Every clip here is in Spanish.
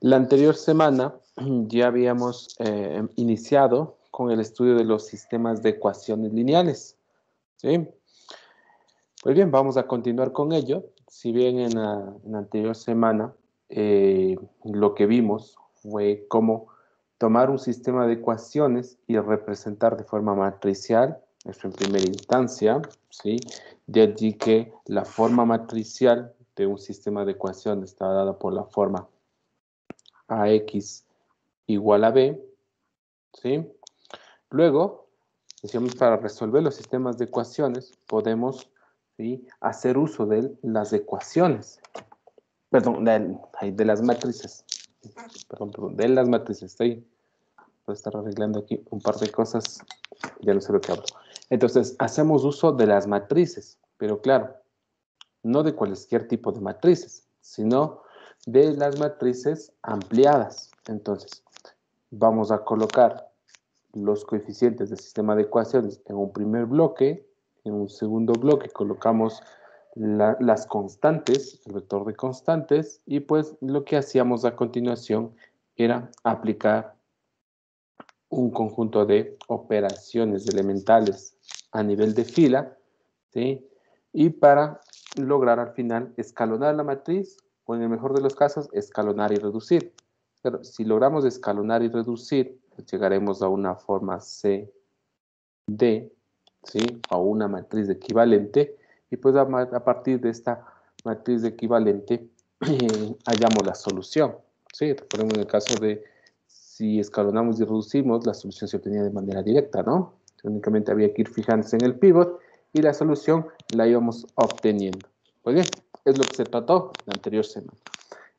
La anterior semana ya habíamos iniciado con el estudio de los sistemas de ecuaciones lineales, ¿sí? Pues bien, vamos a continuar con ello. Si bien en la anterior semana lo que vimos fue cómo tomar un sistema de ecuaciones y representar de forma matricial, eso en primera instancia, ¿sí? De allí que la forma matricial de un sistema de ecuaciones está dada por la forma AX igual a B, ¿sí? Luego, decíamos, para resolver los sistemas de ecuaciones, podemos, ¿sí?, hacer uso de las ecuaciones, perdón, de las matrices, de las matrices, estoy, puedo estar arreglando aquí un par de cosas, ya no sé lo que hablo. Entonces, hacemos uso de las matrices, pero claro, no de cualquier tipo de matrices, sino de las matrices ampliadas. Entonces, vamos a colocar los coeficientes del sistema de ecuaciones en un primer bloque. En un segundo bloque colocamos las constantes, el vector de constantes, y pues lo que hacíamos a continuación era aplicar un conjunto de operaciones elementales a nivel de fila, ¿sí? Y para lograr al final escalonar la matriz, o en el mejor de los casos, escalonar y reducir. Pero si logramos escalonar y reducir, pues llegaremos a una forma C, D, ¿sí?, a una matriz equivalente, y pues a partir de esta matriz equivalente hallamos la solución, ¿sí? Recordemos en el caso de si escalonamos y reducimos, la solución se obtenía de manera directa, ¿no? Únicamente había que ir fijándose en el pivot y la solución la íbamos obteniendo. Pues bien, es lo que se trató la anterior semana.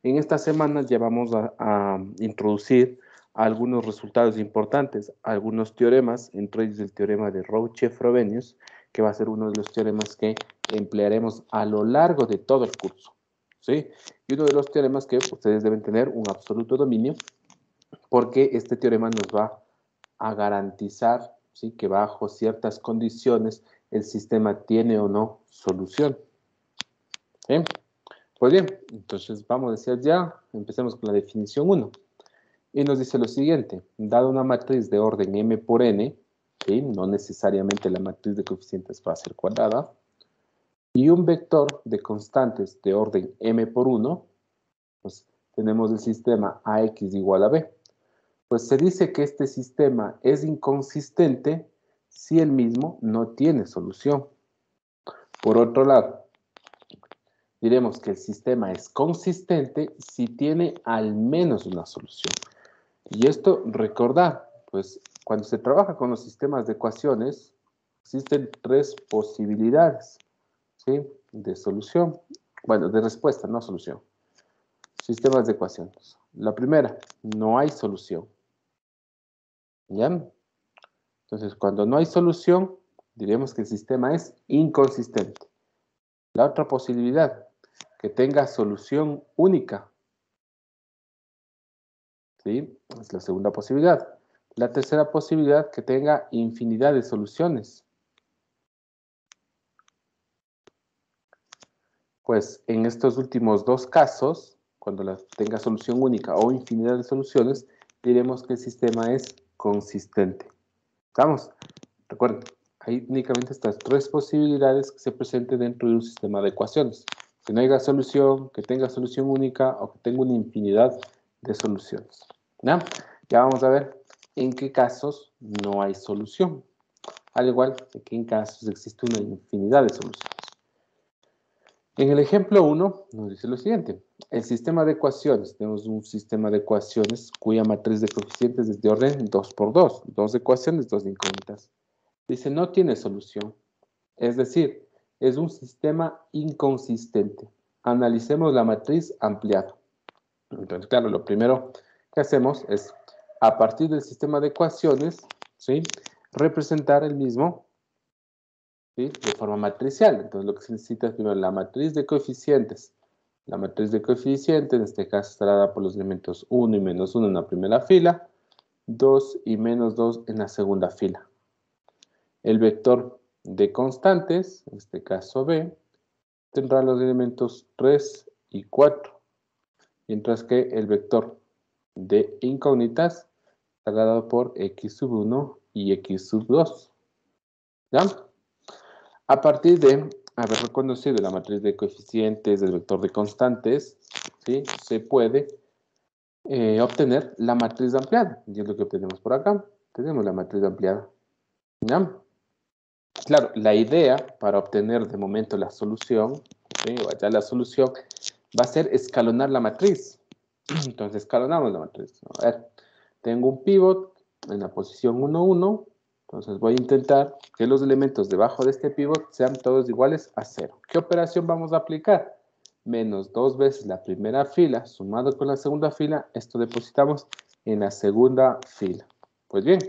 En esta semana ya vamos a introducir algunos resultados importantes, algunos teoremas, entre ellos el teorema de Rouche-Frobenius, que va a ser uno de los teoremas que emplearemos a lo largo de todo el curso, ¿sí? Y uno de los teoremas que ustedes deben tener un absoluto dominio, porque este teorema nos va a garantizar, ¿sí?, que bajo ciertas condiciones el sistema tiene o no solución. ¿Sí? Pues bien, entonces vamos a decir ya, empecemos con la definición 1. Y nos dice lo siguiente: dada una matriz de orden m por n, ¿sí?, no necesariamente la matriz de coeficientes va a ser cuadrada, y un vector de constantes de orden m por 1, pues tenemos el sistema ax igual a b. Pues se dice que este sistema es inconsistente si el mismo no tiene solución. Por otro lado, diremos que el sistema es consistente si tiene al menos una solución. Y esto, recordar, pues cuando se trabaja con los sistemas de ecuaciones, existen tres posibilidades, ¿sí?, de solución. Bueno, de respuesta, no solución. Sistemas de ecuaciones. La primera, no hay solución. ¿Ya? Entonces, cuando no hay solución, diremos que el sistema es inconsistente. La otra posibilidad, que tenga solución única, ¿sí?, es la segunda posibilidad. La tercera posibilidad, que tenga infinidad de soluciones. Pues en estos últimos dos casos, cuando tenga solución única o infinidad de soluciones, diremos que el sistema es consistente. ¿Estamos? Recuerden, hay únicamente estas tres posibilidades que se presenten dentro de un sistema de ecuaciones: que no haya solución, que tenga solución única o que tenga una infinidad de soluciones. ¿Ya? Ya vamos a ver en qué casos no hay solución, al igual que en casos existe una infinidad de soluciones. En el ejemplo 1 nos dice lo siguiente: el sistema de ecuaciones, tenemos un sistema de ecuaciones cuya matriz de coeficientes es de orden 2 por 2, dos ecuaciones, dos incógnitas. Dice, no tiene solución, es decir, es un sistema inconsistente. Analicemos la matriz ampliada. Entonces, claro, lo primero que hacemos es, a partir del sistema de ecuaciones, ¿sí?, representar el mismo, ¿sí?, de forma matricial. Entonces, lo que se necesita es primero la matriz de coeficientes. La matriz de coeficientes, en este caso, estará dada por los elementos 1 y menos 1 en la primera fila, 2 y menos 2 en la segunda fila. El vector de constantes, en este caso B, tendrá los elementos 3 y 4, mientras que el vector de incógnitas está dado por x sub 1 y x sub 2. ¿Ya? A partir de haber reconocido la matriz de coeficientes del vector de constantes, ¿sí? Se puede obtener la matriz ampliada. Y es lo que obtenemos por acá. Tenemos la matriz ampliada. ¿Ya? Claro, la idea para obtener de momento la solución, ¿sí? O allá la solución, va a ser escalonar la matriz. Entonces, escalonamos la matriz. A ver, tengo un pivot en la posición 1, 1. Entonces, voy a intentar que los elementos debajo de este pivot sean todos iguales a 0. ¿Qué operación vamos a aplicar? Menos 2 veces la primera fila sumado con la segunda fila. Esto depositamos en la segunda fila. Pues bien,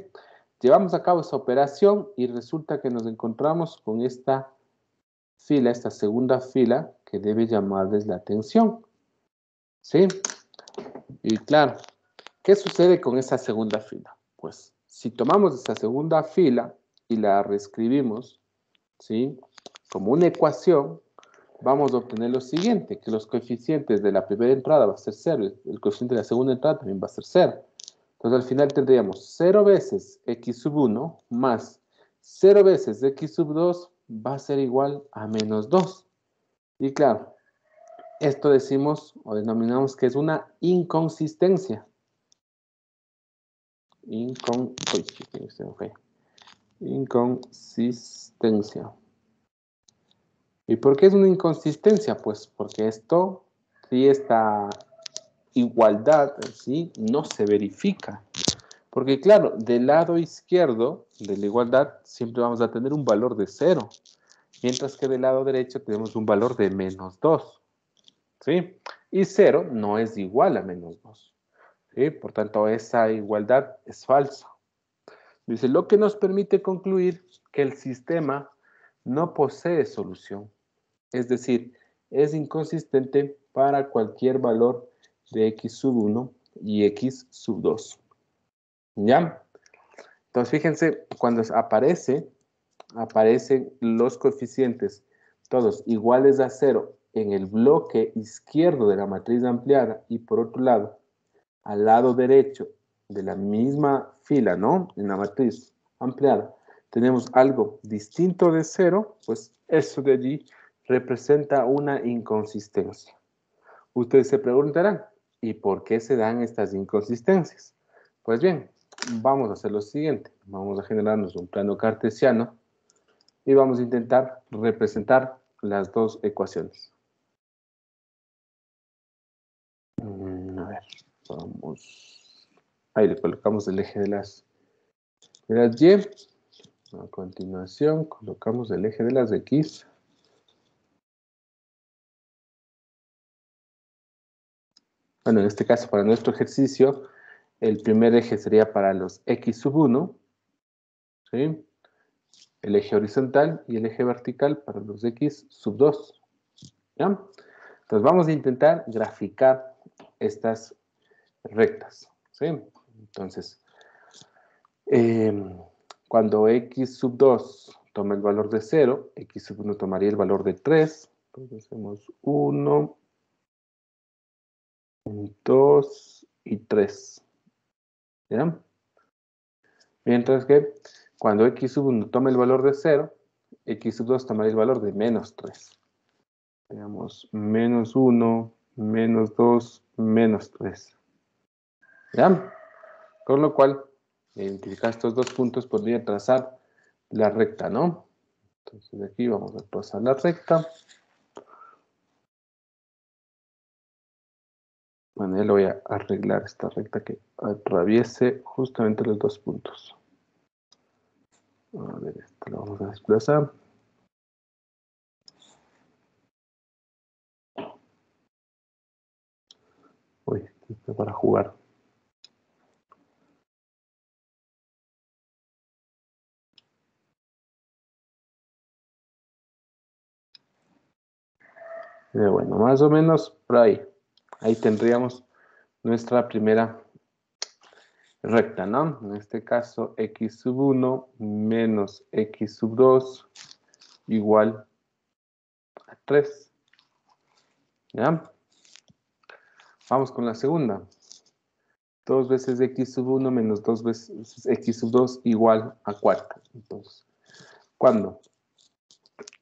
llevamos a cabo esa operación y resulta que nos encontramos con esta fila, esta segunda fila, que debe llamarles la atención. ¿Sí? Y claro, ¿qué sucede con esa segunda fila? Pues si tomamos esa segunda fila y la reescribimos, ¿sí? Como una ecuación, vamos a obtener lo siguiente, que los coeficientes de la primera entrada va a ser 0, el coeficiente de la segunda entrada también va a ser 0. Entonces al final tendríamos 0 veces x sub 1 más 0 veces x sub 2 va a ser igual a menos 2. Y claro, esto decimos o denominamos que es una inconsistencia. Inconsistencia. ¿Y por qué es una inconsistencia? Pues porque esto, si esta igualdad, ¿sí? No se verifica. Porque claro, del lado izquierdo de la igualdad siempre vamos a tener un valor de 0, mientras que del lado derecho tenemos un valor de menos 2. ¿Sí? Y 0 no es igual a menos 2. ¿Sí? Por tanto, esa igualdad es falsa. Dice, lo que nos permite concluir que el sistema no posee solución. Es decir, es inconsistente para cualquier valor de x sub 1 y x sub 2. ¿Ya? Entonces, fíjense, cuando aparecen los coeficientes todos iguales a 0 en el bloque izquierdo de la matriz ampliada y por otro lado, al lado derecho de la misma fila, ¿no? En la matriz ampliada, tenemos algo distinto de 0, pues eso de allí representa una inconsistencia. Ustedes se preguntarán, ¿y por qué se dan estas inconsistencias? Pues bien, vamos a hacer lo siguiente. Vamos a generarnos un plano cartesiano y vamos a intentar representar las dos ecuaciones. A ver, vamos. Ahí le colocamos el eje de las Y. A continuación, colocamos el eje de las X. Bueno, en este caso, para nuestro ejercicio, el primer eje sería para los X sub 1, ¿sí? El eje horizontal y el eje vertical para los X sub 2. ¿Ya? Entonces vamos a intentar graficar estas rectas. ¿Sí? Entonces, cuando x sub 2 toma el valor de 0, x sub 1 tomaría el valor de 3. Entonces hacemos 1, 2 y 3. ¿Ya? Mientras que cuando x sub 1 toma el valor de 0, x sub 2 tomaría el valor de menos 3. Veamos, menos 1, menos 2, menos 3. ¿Ya? Con lo cual, identificar estos dos puntos podría trazar la recta, ¿no? Entonces de aquí vamos a trazar la recta. Bueno, ya lo voy a arreglar esta recta que atraviese justamente los dos puntos. A ver, esto lo vamos a desplazar. Uy, esto para jugar. Bueno, más o menos por ahí. Ahí tendríamos nuestra primera recta, ¿no? En este caso, x sub 1 menos x sub 2 igual a 3. ¿Ya? Vamos con la segunda. 2 veces x sub 1 menos 2 veces x sub 2 igual a 4. Entonces, cuando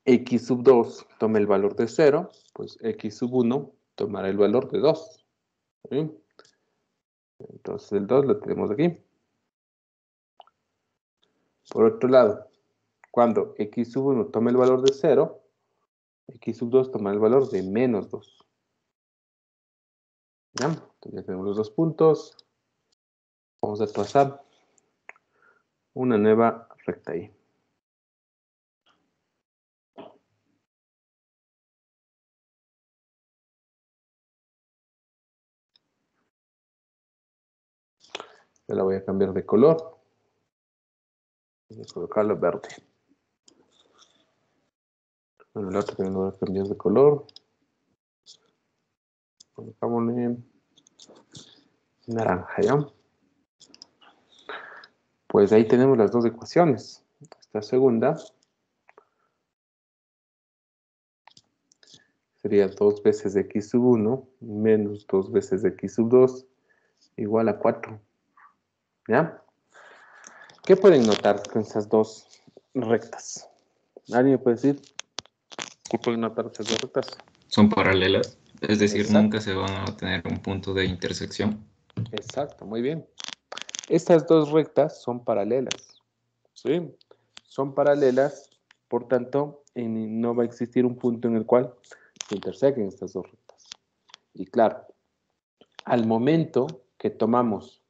x sub 2 tome el valor de 0, pues x sub 1 tomará el valor de 2. ¿Sí? Entonces, el 2 lo tenemos aquí. Por otro lado, cuando x sub 1 tome el valor de 0, x sub 2 toma el valor de menos 2. ¿Ya? Entonces ya tenemos los 2 puntos. Vamos a trazar una nueva recta ahí. Yo la voy a cambiar de color. Voy a colocarlo verde. Bueno, la otra también lo voy a cambiar de color. Colocámosle naranja, ¿ya? Pues ahí tenemos las dos ecuaciones. Esta segunda sería 2 veces x sub 1 menos 2 veces x sub 2 igual a 4. ¿Ya? ¿Qué pueden notar con esas dos rectas? ¿Alguien me puede decir qué pueden notar esas dos rectas? Son paralelas, es decir, Exacto. nunca se van a tener un punto de intersección. Exacto, muy bien. Estas dos rectas son paralelas. ¿Sí? Son paralelas, por tanto, no va a existir un punto en el cual se intersequen estas dos rectas. Y claro, al momento que tomamos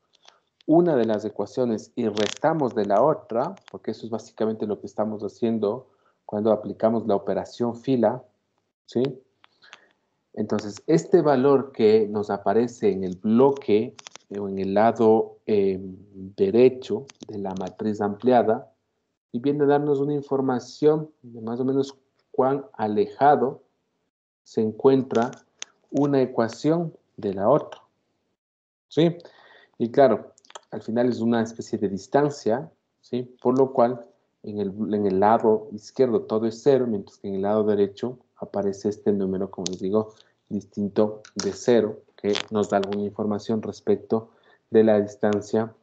una de las ecuaciones y restamos de la otra, porque eso es básicamente lo que estamos haciendo cuando aplicamos la operación fila, ¿sí? Entonces, este valor que nos aparece en el bloque o en el lado derecho de la matriz ampliada, y viene a darnos una información de más o menos cuán alejado se encuentra una ecuación de la otra. ¿Sí? Y claro, al final es una especie de distancia, ¿sí? Por lo cual en el lado izquierdo todo es 0, mientras que en el lado derecho aparece este número, como les digo, distinto de 0, que nos da alguna información respecto de la distancia,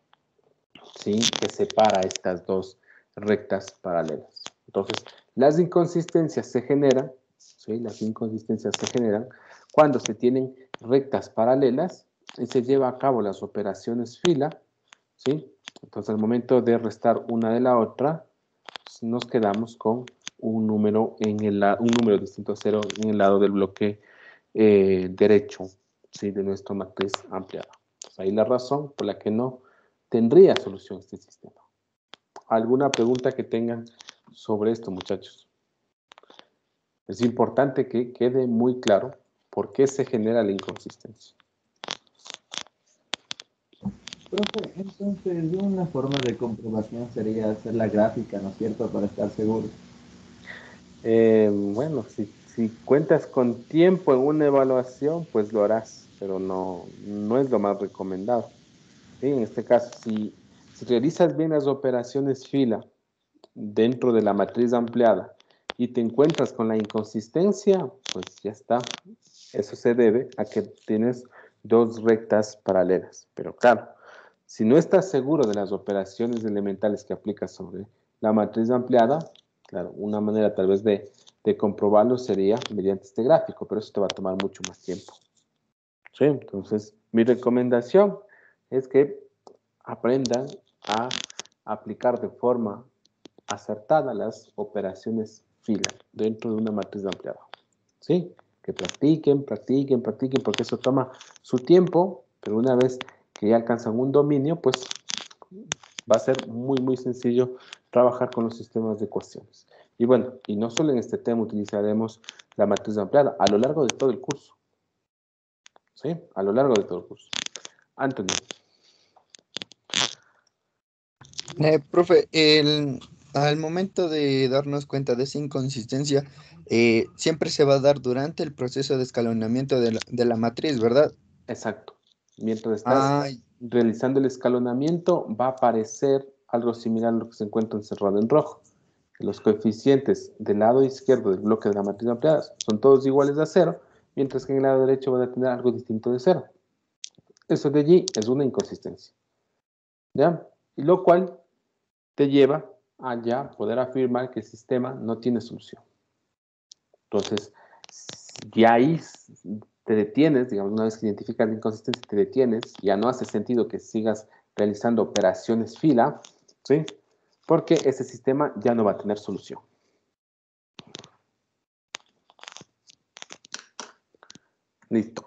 ¿sí? Que separa estas dos rectas paralelas. Entonces, las inconsistencias se generan, ¿sí? Las inconsistencias se generan cuando se tienen rectas paralelas y se lleva a cabo las operaciones fila, ¿sí? Entonces, al momento de restar una de la otra, nos quedamos con un número, un número distinto a 0 en el lado del bloque derecho, ¿sí? De nuestra matriz ampliada. Entonces, ahí la razón por la que no tendría solución este sistema. ¿Alguna pregunta que tengan sobre esto, muchachos? Es importante que quede muy claro por qué se genera la inconsistencia. Profe, entonces una forma de comprobación sería hacer la gráfica, ¿no es cierto?, para estar seguro. Bueno, si cuentas con tiempo en una evaluación, pues lo harás, pero no es lo más recomendado. ¿Sí? En este caso, si realizas bien las operaciones fila dentro de la matriz ampliada y te encuentras con la inconsistencia, pues ya está. Eso se debe a que tienes dos rectas paralelas. Pero claro, si no estás seguro de las operaciones elementales que aplicas sobre la matriz ampliada, claro, una manera tal vez de comprobarlo sería mediante este gráfico, pero eso te va a tomar mucho más tiempo. ¿Sí? Entonces, mi recomendación es que aprendan a aplicar de forma acertada las operaciones fila dentro de una matriz ampliada. ¿Sí? Que practiquen, practiquen, practiquen, porque eso toma su tiempo, pero una vez que ya alcanzan un dominio, pues va a ser muy, muy sencillo trabajar con los sistemas de ecuaciones. Y bueno, y no solo en este tema utilizaremos la matriz ampliada, a lo largo de todo el curso. ¿Sí? A lo largo de todo el curso. Anthony. Profe, al momento de darnos cuenta de esa inconsistencia, siempre se va a dar durante el proceso de escalonamiento de la matriz, ¿verdad? Exacto. Mientras estás Ah, realizando el escalonamiento, va a aparecer algo similar a lo que se encuentra encerrado en rojo. Los coeficientes del lado izquierdo del bloque de la matriz ampliada son todos iguales a 0, mientras que en el lado derecho van a tener algo distinto de 0. Eso de allí es una inconsistencia. ¿Ya? Y lo cual te lleva a ya poder afirmar que el sistema no tiene solución. Entonces, ya ahí te detienes, digamos, una vez que identificas la inconsistencia, te detienes, ya no hace sentido que sigas realizando operaciones fila, ¿sí? Porque ese sistema ya no va a tener solución. Listo.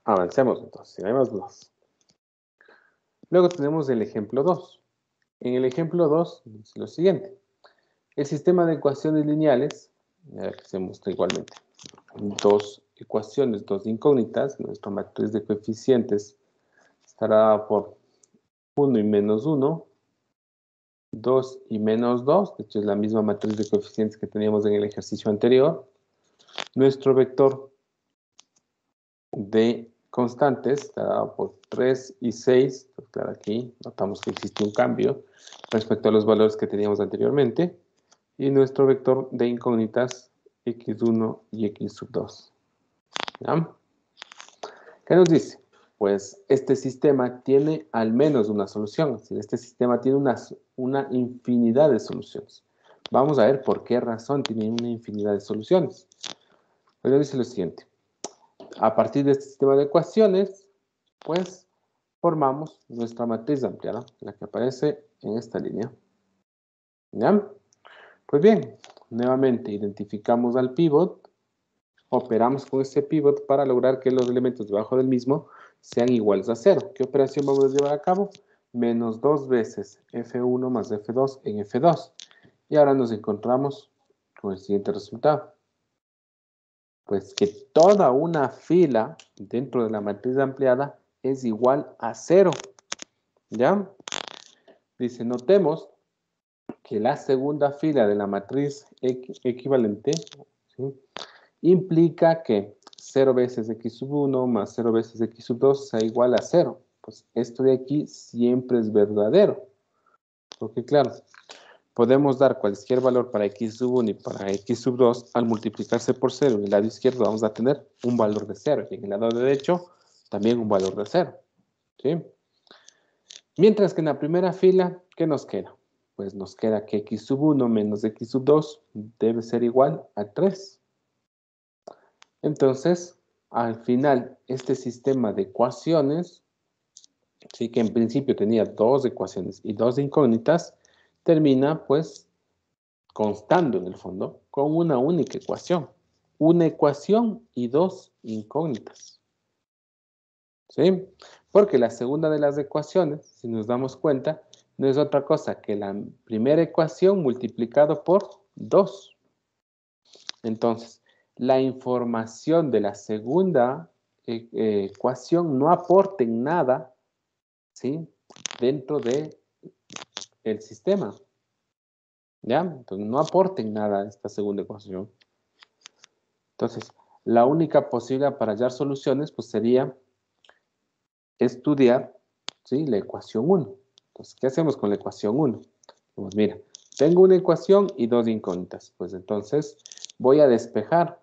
Avancemos entonces, si hay más dudas. Luego tenemos el ejemplo 2. En el ejemplo 2 dice lo siguiente. El sistema de ecuaciones lineales, que se muestra igualmente, dos ecuaciones, dos incógnitas, nuestra matriz de coeficientes estará dada por 1 y menos 1, 2 y menos 2, de hecho es la misma matriz de coeficientes que teníamos en el ejercicio anterior. Nuestro vector de constantes estará dado por 3 y 6, entonces, claro, aquí notamos que existe un cambio respecto a los valores que teníamos anteriormente. Y nuestro vector de incógnitas x1 y x2. ¿Ya? ¿Qué nos dice? Pues este sistema tiene al menos una solución. Es decir, este sistema tiene una infinidad de soluciones. Vamos a ver por qué razón tiene una infinidad de soluciones. Pues dice lo siguiente. A partir de este sistema de ecuaciones, pues formamos nuestra matriz ampliada, la que aparece en esta línea. ¿Ya? Pues bien, nuevamente identificamos al pivot, operamos con ese pivot para lograr que los elementos debajo del mismo sean iguales a 0. ¿Qué operación vamos a llevar a cabo? Menos 2 veces F1 más F2 en F2. Y ahora nos encontramos con el siguiente resultado. Pues que toda una fila dentro de la matriz ampliada es igual a 0. ¿Ya? Dice, notemos que la segunda fila de la matriz equivalente, ¿sí?, implica que 0 veces x1 más 0 veces x2 sea igual a 0. Pues esto de aquí siempre es verdadero. Porque claro, podemos dar cualquier valor para x1 y para x2 al multiplicarse por 0. En el lado izquierdo vamos a tener un valor de 0. Y en el lado derecho también un valor de 0. ¿Sí? Mientras que en la primera fila, ¿qué nos queda? Pues nos queda que x1 menos x2 debe ser igual a 3. Entonces, al final, este sistema de ecuaciones, sí, que en principio tenía dos ecuaciones y dos incógnitas, termina pues constando en el fondo con una única ecuación. Una ecuación y dos incógnitas. ¿Sí? Porque la segunda de las ecuaciones, si nos damos cuenta, no es otra cosa que la primera ecuación multiplicado por 2. Entonces, la información de la segunda ecuación no aporta en nada, ¿sí?, dentro del sistema. ¿Ya? Entonces, no aporta en nada esta segunda ecuación. Entonces, la única posibilidad para hallar soluciones pues sería estudiar, ¿sí?, la ecuación 1. Entonces, ¿qué hacemos con la ecuación 1? Pues mira, tengo una ecuación y dos incógnitas. Pues entonces voy a despejar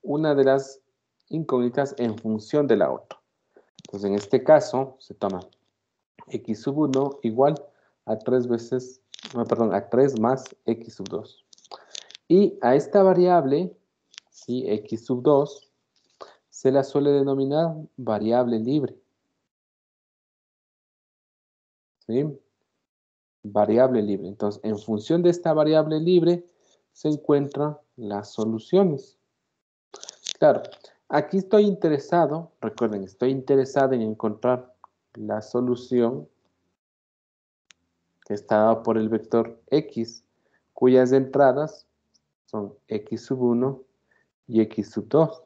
una de las incógnitas en función de la otra. Entonces, en este caso, se toma x sub 1 igual a 3 veces, perdón, a 3 más x sub 2. Y a esta variable, ¿sí?, x sub 2, se la suele denominar variable libre. ¿Sí? Variable libre. Entonces, en función de esta variable libre, se encuentran las soluciones. Claro, aquí estoy interesado, recuerden, estoy interesado en encontrar la solución que está dada por el vector x, cuyas entradas son x sub 1 y x sub 2.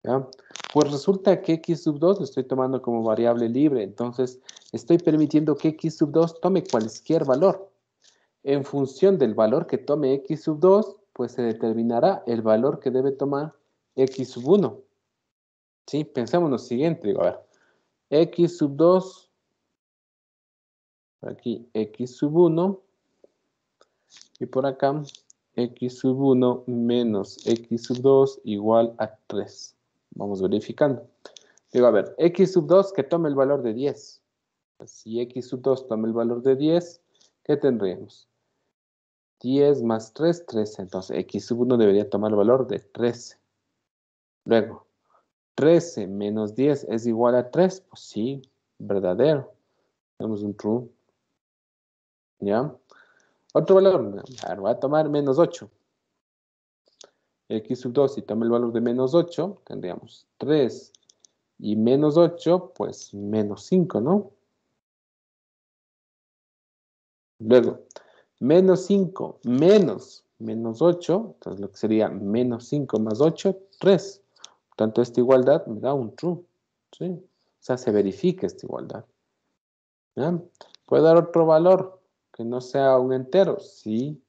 ¿Ya? Pues resulta que x sub 2 lo estoy tomando como variable libre, entonces estoy permitiendo que x sub 2 tome cualquier valor. En función del valor que tome x sub 2, pues se determinará el valor que debe tomar x sub 1. ¿Sí? Pensemos lo siguiente, digo, a ver, x sub 2, aquí x sub 1, y por acá x sub 1 menos x sub 2 igual a 3. Vamos verificando. Digo, a ver, x sub 2 que tome el valor de 10. Pues si x sub 2 toma el valor de 10, ¿qué tendríamos? 10 más 3, 13. Entonces, x sub 1 debería tomar el valor de 13. Luego, 13 menos 10 es igual a 3. Pues sí, verdadero. Tenemos un true. ¿Ya? Otro valor. A ver, voy a tomar menos 8. X sub 2, si toma el valor de menos 8, tendríamos 3 y menos 8, pues menos 5, ¿no? Luego, menos 5 menos 8, entonces lo que sería menos 5 más 8, 3. Por tanto, esta igualdad me da un true, ¿sí? O sea, se verifica esta igualdad. ¿Ya? ¿Puede dar otro valor que no sea un entero? Sí.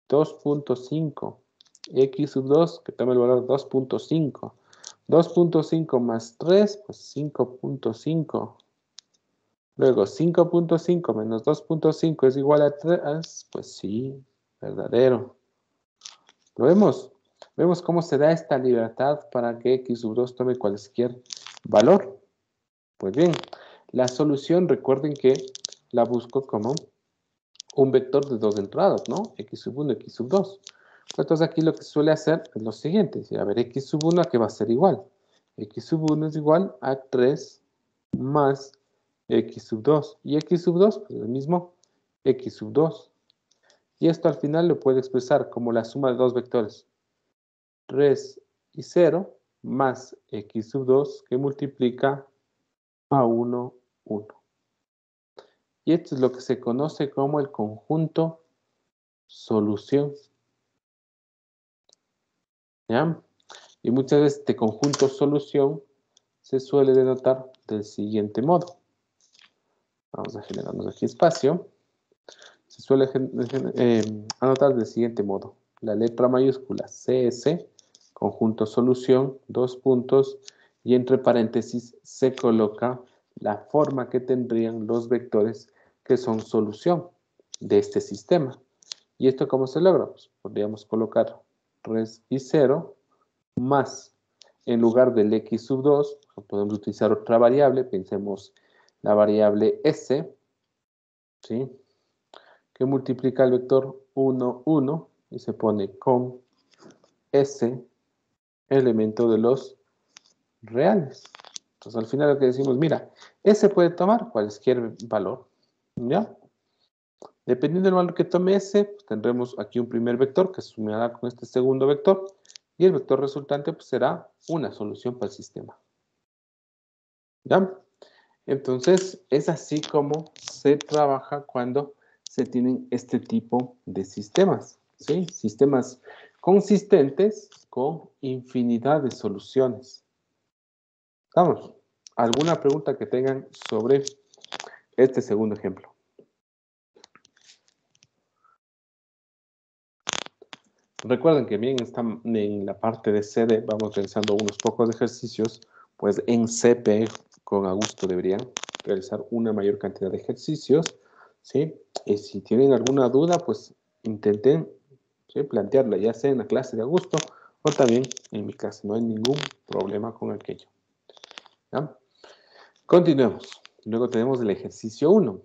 2.5. X sub 2, que tome el valor 2.5. 2.5 más 3, pues 5.5. Luego, 5.5 menos 2.5 es igual a 3, pues sí, verdadero. ¿Lo vemos? Vemos cómo se da esta libertad para que x sub 2 tome cualquier valor. Pues bien, la solución, recuerden que la busco como un vector de dos entradas, ¿no? X sub 1, X sub 2. Entonces aquí lo que suele hacer es lo siguiente. A ver, X sub 1 a qué va a ser igual. X sub 1 es igual a 3 más X sub 2. Y X sub 2, pues el mismo X sub 2. Y esto al final lo puede expresar como la suma de dos vectores. 3 y 0 más X sub 2 que multiplica a 1, 1. Y esto es lo que se conoce como el conjunto solución. ¿Ya? Y muchas veces este conjunto solución se suele denotar del siguiente modo. Vamos a generarnos aquí espacio. Se suele anotar del siguiente modo. La letra mayúscula CS, conjunto solución, dos puntos, y entre paréntesis se coloca la forma que tendrían los vectores que son solución de este sistema. ¿Y esto cómo se logra? Pues podríamos colocar 3 y 0 más, en lugar del x sub 2, podemos utilizar otra variable, pensemos la variable s, ¿sí? Que multiplica el vector 1, 1, y se pone con s, elemento de los reales. Entonces al final lo que decimos, mira, s puede tomar cualquier valor, ¿ya? Dependiendo del valor que tome s, pues tendremos aquí un primer vector que se sumará con este segundo vector, y el vector resultante pues, será una solución para el sistema. ¿Ya? Entonces, es así como se trabaja cuando se tienen este tipo de sistemas, ¿sí? Sistemas consistentes con infinidad de soluciones. Vamos, ¿alguna pregunta que tengan sobre este segundo ejemplo? Recuerden que bien están en la parte de CD, vamos realizando unos pocos ejercicios, pues en CP con Augusto deberían realizar una mayor cantidad de ejercicios, ¿sí? Y si tienen alguna duda, pues intenten, ¿sí?, plantearla, ya sea en la clase de Augusto o también en mi clase, no hay ningún problema con aquello. ¿Ya? Continuemos. Luego tenemos el ejercicio 1.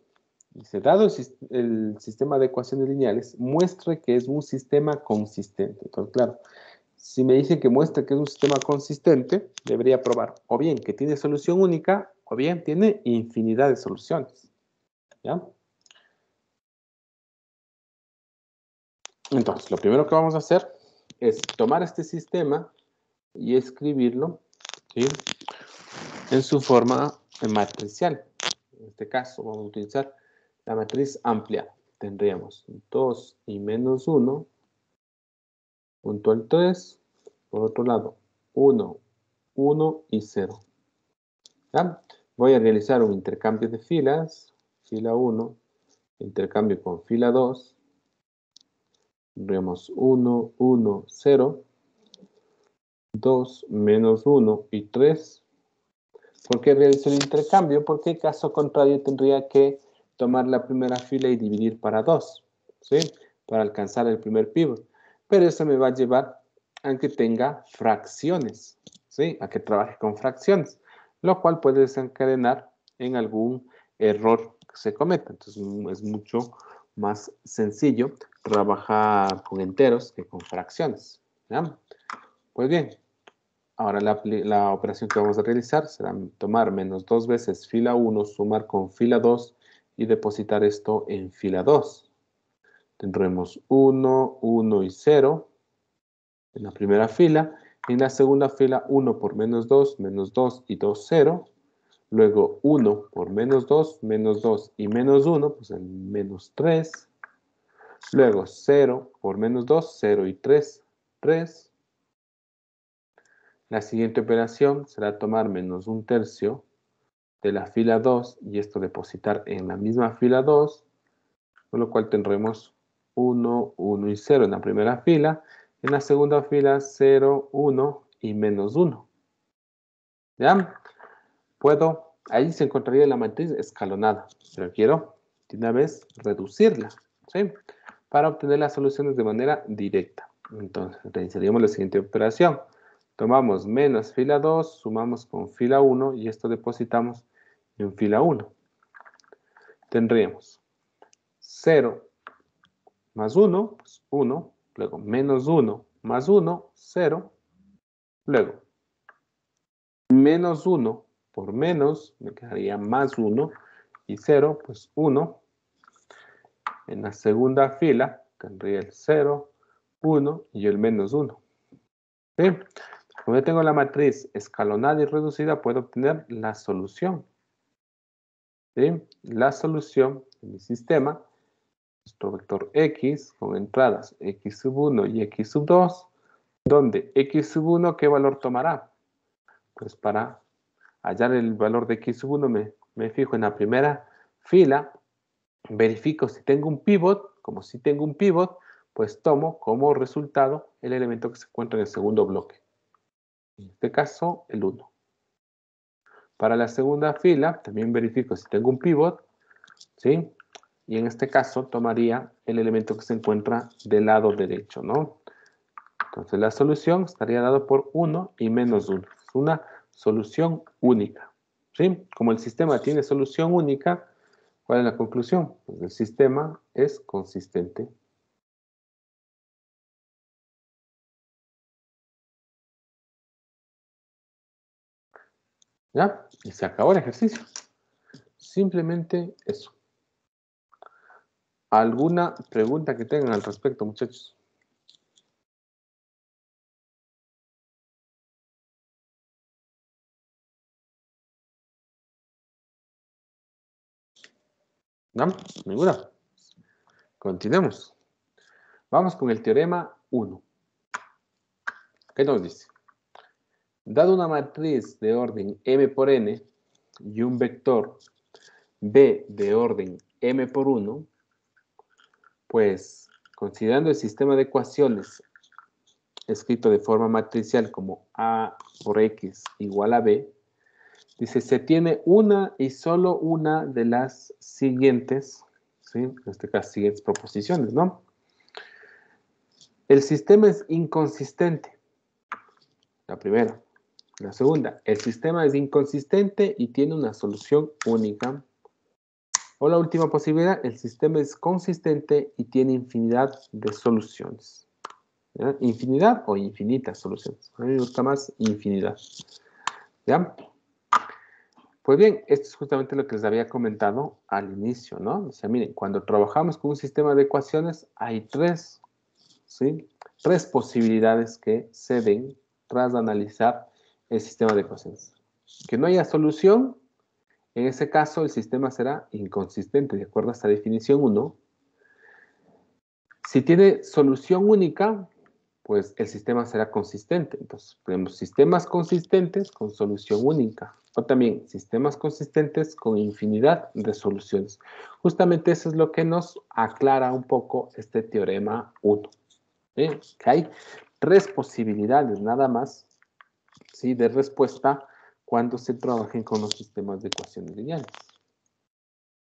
Dice, dado el sistema de ecuaciones lineales, muestre que es un sistema consistente. Entonces, claro, si me dicen que muestre que es un sistema consistente, debería probar o bien que tiene solución única o bien tiene infinidad de soluciones. ¿Ya? Entonces, lo primero que vamos a hacer es tomar este sistema y escribirlo, ¿sí?, en su forma matricial. En este caso, vamos a utilizar la matriz amplia. Tendríamos 2 y menos 1 junto al 3. Por otro lado, 1, 1 y 0. ¿Ya? Voy a realizar un intercambio de filas. Fila 1, intercambio con fila 2. Tendríamos 1, 1, 0. 2, menos 1 y 3. ¿Por qué realizo el intercambio? Porque caso contrario tendría que tomar la primera fila y dividir para 2, ¿sí?, para alcanzar el primer pivot. Pero eso me va a llevar a que tenga fracciones, ¿sí?, a que trabaje con fracciones. lo cual puede desencadenar en algún error que se cometa. Entonces es mucho más sencillo trabajar con enteros que con fracciones. ¿Ya? Pues bien, ahora la operación que vamos a realizar será tomar menos 2 veces fila 1, sumar con fila 2 y depositar esto en fila 2. Tendremos 1, 1 y 0 en la primera fila. En la segunda fila 1 por menos 2 y 2, 0. Luego 1 por menos 2 y menos 1, pues el menos 3. Luego 0 por menos 2, 0 y 3, 3. La siguiente operación será tomar menos 1/3 de la fila 2 y esto depositar en la misma fila 2, con lo cual tendremos 1, 1 y 0 en la primera fila. En la segunda fila 0, 1 y menos 1. ¿Ya? Ahí se encontraría la matriz escalonada, pero quiero de una vez reducirla, ¿sí? Para obtener las soluciones de manera directa. Entonces, realizaríamos la siguiente operación. Tomamos menos fila 2, sumamos con fila 1 y esto depositamos en fila 1. Tendríamos 0 más 1, pues 1, luego menos 1 más 1, 0, luego menos 1 por menos, me quedaría más 1 y 0, pues 1. En la segunda fila tendría el 0, 1 y el menos 1. ¿Sí? Como yo tengo la matriz escalonada y reducida, puedo obtener la solución. ¿Sí? La solución de mi sistema, nuestro vector x con entradas x sub 1 y x sub 2, donde x sub 1, ¿qué valor tomará? Pues para hallar el valor de x sub 1 me fijo en la primera fila, verifico si tengo un pivot. Como si tengo un pivot, pues tomo como resultado el elemento que se encuentra en el segundo bloque. En este caso, el 1. Para la segunda fila, también verifico si tengo un pivot, ¿sí? Y en este caso, tomaría el elemento que se encuentra del lado derecho, ¿no? Entonces, la solución estaría dada por 1 y menos 1. Es una solución única, ¿sí? Como el sistema tiene solución única, ¿cuál es la conclusión? Pues el sistema es consistente. ¿Ya? Y se acabó el ejercicio. Simplemente eso. ¿Alguna pregunta que tengan al respecto, muchachos? ¿No? ¿Ninguna? Continuemos. Vamos con el teorema 1. ¿Qué nos dice? Dado una matriz de orden m por n y un vector b de orden m por 1, pues considerando el sistema de ecuaciones escrito de forma matricial como a por x igual a b, dice, se tiene una y solo una de las siguientes, ¿sí? En este caso, siguientes proposiciones, ¿no? El sistema es inconsistente. La primera. La segunda, el sistema es inconsistente y tiene una solución única. O la última posibilidad, el sistema es consistente y tiene infinidad de soluciones. ¿Ya? Infinidad o infinitas soluciones. A mí me gusta más infinidad. ¿Ya? Pues bien, esto es justamente lo que les había comentado al inicio, ¿no? O sea, miren, cuando trabajamos con un sistema de ecuaciones, hay tres, ¿sí? Tres posibilidades que se ven tras analizar el sistema de ecuaciones. Que no haya solución, en ese caso el sistema será inconsistente, de acuerdo a esta definición 1. Si tiene solución única, pues el sistema será consistente. Entonces, tenemos sistemas consistentes con solución única. O también sistemas consistentes con infinidad de soluciones. Justamente eso es lo que nos aclara un poco este teorema 1. Que hay tres posibilidades nada más, ¿sí?, de respuesta cuando se trabajen con los sistemas de ecuaciones lineales.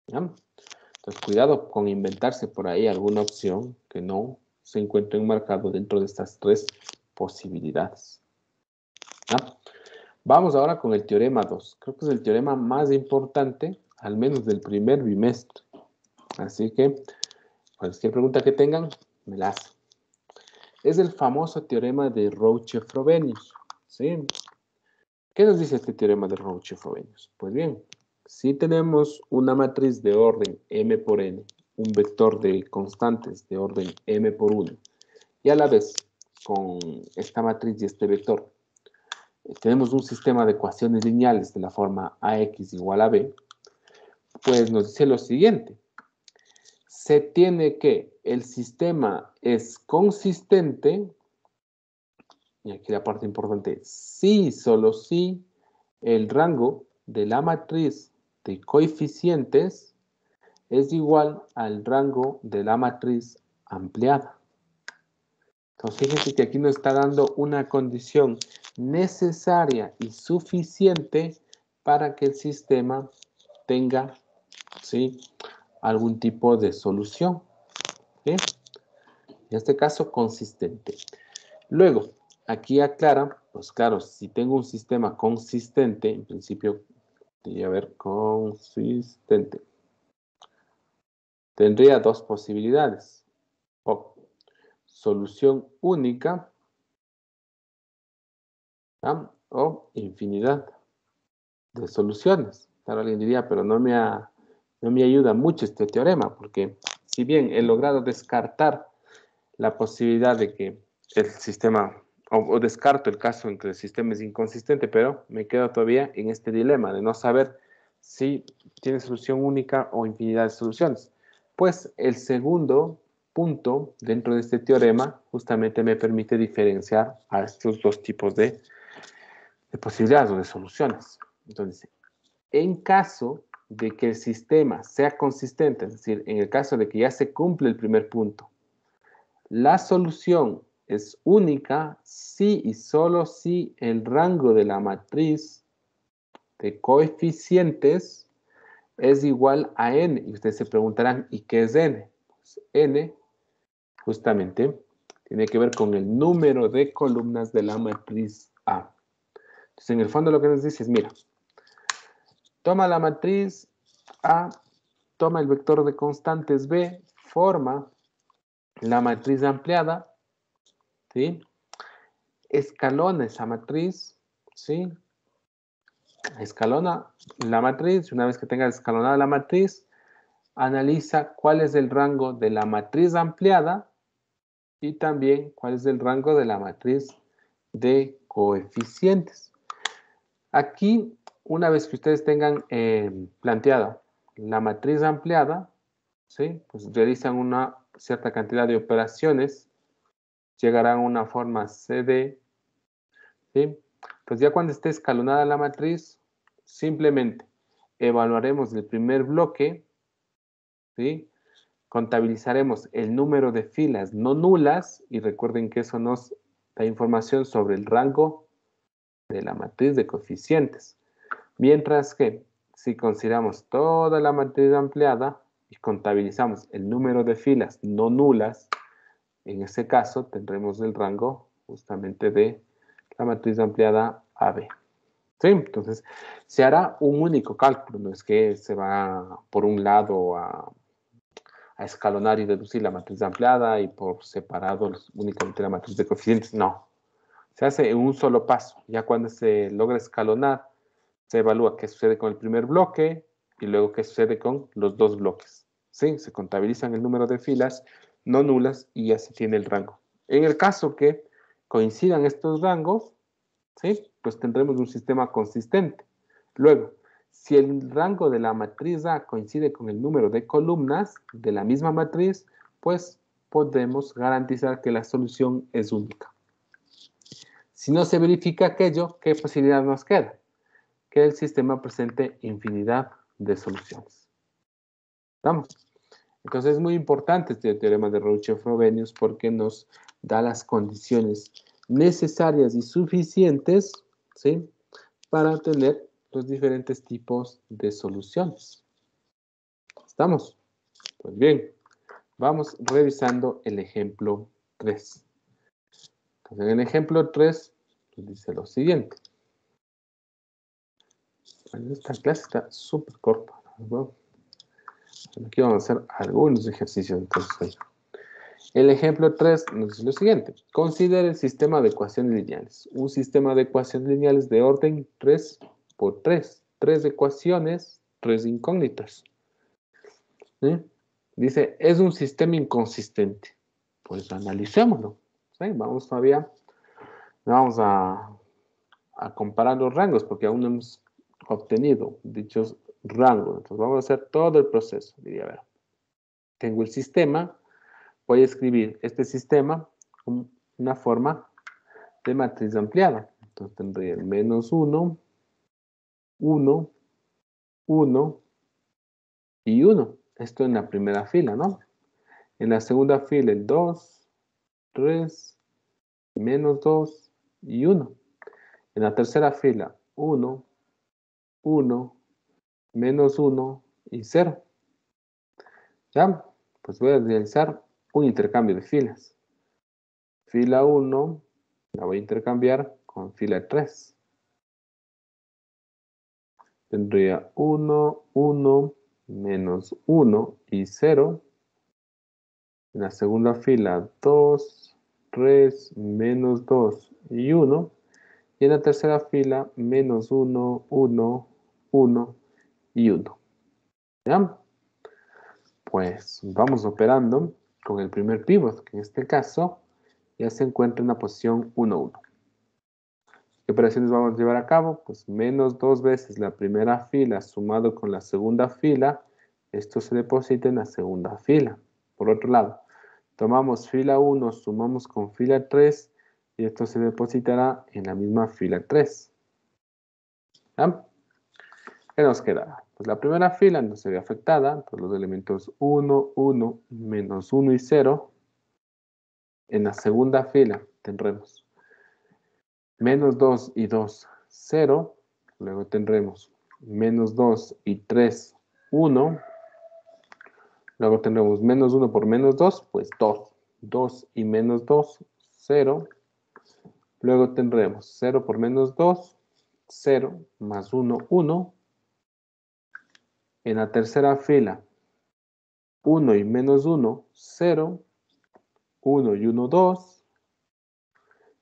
¿Ya? Entonces, cuidado con inventarse por ahí alguna opción que no se encuentre enmarcado dentro de estas tres posibilidades. ¿Ya? Vamos ahora con el teorema 2. Creo que es el teorema más importante, al menos del primer bimestre. Así que, cualquier pregunta que tengan, me la hacen. Es el famoso teorema de Rouch-Frobenius. ¿Sí? ¿Qué nos dice este teorema de Rouch-Frobenius? Pues bien, si tenemos una matriz de orden m por n, un vector de constantes de orden m por 1, y a la vez, con esta matriz y este vector, tenemos un sistema de ecuaciones lineales de la forma ax igual a b, pues nos dice lo siguiente. Se tiene que el sistema es consistente, y aquí la parte importante, si, solo si, el rango de la matriz de coeficientes es igual al rango de la matriz ampliada. Entonces, fíjense que aquí nos está dando una condición necesaria y suficiente para que el sistema tenga, ¿sí?, algún tipo de solución. ¿Sí? En este caso, consistente. Luego, aquí aclara, pues claro, si tengo un sistema consistente, en principio, debería haber consistente. Tendría dos posibilidades. O solución única, ¿ah?, o infinidad de soluciones. Claro, alguien diría, pero no me ayuda mucho este teorema, porque si bien he logrado descartar la posibilidad de que el sistema, o descarto el caso en que el sistema es inconsistente, pero me quedo todavía en este dilema de no saber si tiene solución única o infinidad de soluciones. Pues el segundo punto dentro de este teorema justamente me permite diferenciar a estos dos tipos de posibilidades o de soluciones. Entonces, en caso de que el sistema sea consistente, es decir, en el caso de que ya se cumple el primer punto, la solución es única si y solo si el rango de la matriz de coeficientes es igual a n. Y ustedes se preguntarán, ¿y qué es n? Pues n justamente tiene que ver con el número de columnas de la matriz A. Entonces, en el fondo lo que nos dice es, mira, toma la matriz A, toma el vector de constantes B, forma la matriz ampliada, ¿sí? Escalona esa matriz, ¿sí? Escalona la matriz. Una vez que tenga escalonada la matriz, analiza cuál es el rango de la matriz ampliada y también cuál es el rango de la matriz de coeficientes. Aquí, una vez que ustedes tengan planteada la matriz ampliada, ¿sí?, pues realizan una cierta cantidad de operaciones, llegarán a una forma CD, ¿sí? Pues ya cuando esté escalonada la matriz, simplemente evaluaremos el primer bloque, ¿sí? Contabilizaremos el número de filas no nulas, y recuerden que eso nos da información sobre el rango de la matriz de coeficientes. Mientras que si consideramos toda la matriz ampliada y contabilizamos el número de filas no nulas, en ese caso tendremos el rango justamente de la matriz ampliada AB. ¿Sí? Entonces, se hará un único cálculo, no es que se va por un lado a escalonar y deducir la matriz ampliada y por separado únicamente la matriz de coeficientes, no. Se hace en un solo paso. Ya cuando se logra escalonar, se evalúa qué sucede con el primer bloque y luego qué sucede con los dos bloques. ¿Sí? Se contabilizan el número de filas no nulas y ya se tiene el rango. En el caso que coincidan estos rangos, ¿sí?, pues tendremos un sistema consistente. Luego, si el rango de la matriz A coincide con el número de columnas de la misma matriz, pues podemos garantizar que la solución es única. Si no se verifica aquello, ¿qué posibilidad nos queda? Que el sistema presente infinidad de soluciones. ¿Vamos? Entonces es muy importante este teorema de Rouch-Frobenius porque nos da las condiciones necesarias y suficientes, ¿sí?, para tener los diferentes tipos de soluciones. ¿Estamos? Pues bien, vamos revisando el ejemplo 3. Entonces, en el ejemplo 3 dice lo siguiente. Bueno, esta clase está súper corta, ¿no? Aquí vamos a hacer algunos ejercicios. Entonces, el ejemplo 3 nos dice lo siguiente. Considere el sistema de ecuaciones lineales. Un sistema de ecuaciones lineales de orden 3 por 3. 3 ecuaciones, 3 incógnitas. ¿Sí? Dice, es un sistema inconsistente. Pues analicémoslo. ¿Sí? Vamos todavía, vamos a comparar los rangos porque aún no hemos obtenido dichos rangos. Entonces vamos a hacer todo el proceso. Diría, a ver, tengo el sistema, voy a escribir este sistema con una forma de matriz ampliada. Entonces tendría el menos 1, 1, 1 y 1. Esto en la primera fila, ¿no? En la segunda fila el 2, 3, menos 2 y 1. En la tercera fila 1, 1, menos 1 y 0. ¿Ya? Pues voy a realizar un intercambio de filas. Fila 1 la voy a intercambiar con fila 3. Tendría 1, 1, menos 1 y 0. En la segunda fila 2, 3, menos 2 y 1. Y en la tercera fila menos 1, 1, 1 y 1. ¿Ya? Pues vamos operando con el primer pivot, que en este caso ya se encuentra en la posición 1, 1. ¿Qué operaciones vamos a llevar a cabo? Pues menos 2 veces la primera fila sumado con la segunda fila, esto se deposita en la segunda fila. Por otro lado, tomamos fila 1, sumamos con fila 3 y esto se depositará en la misma fila 3. ¿Ya? ¿Qué nos queda? Pues la primera fila no se ve afectada por los elementos 1, 1, menos 1 y 0. En la segunda fila tendremos menos 2 y 2, 0. Luego tendremos menos 2 y 3, 1. Luego tendremos menos 1 por menos 2, pues 2. 2 y menos 2, 0. Luego tendremos 0 por menos 2, 0, más 1, 1. En la tercera fila, 1 y menos 1, 0. 1 y 1, 2.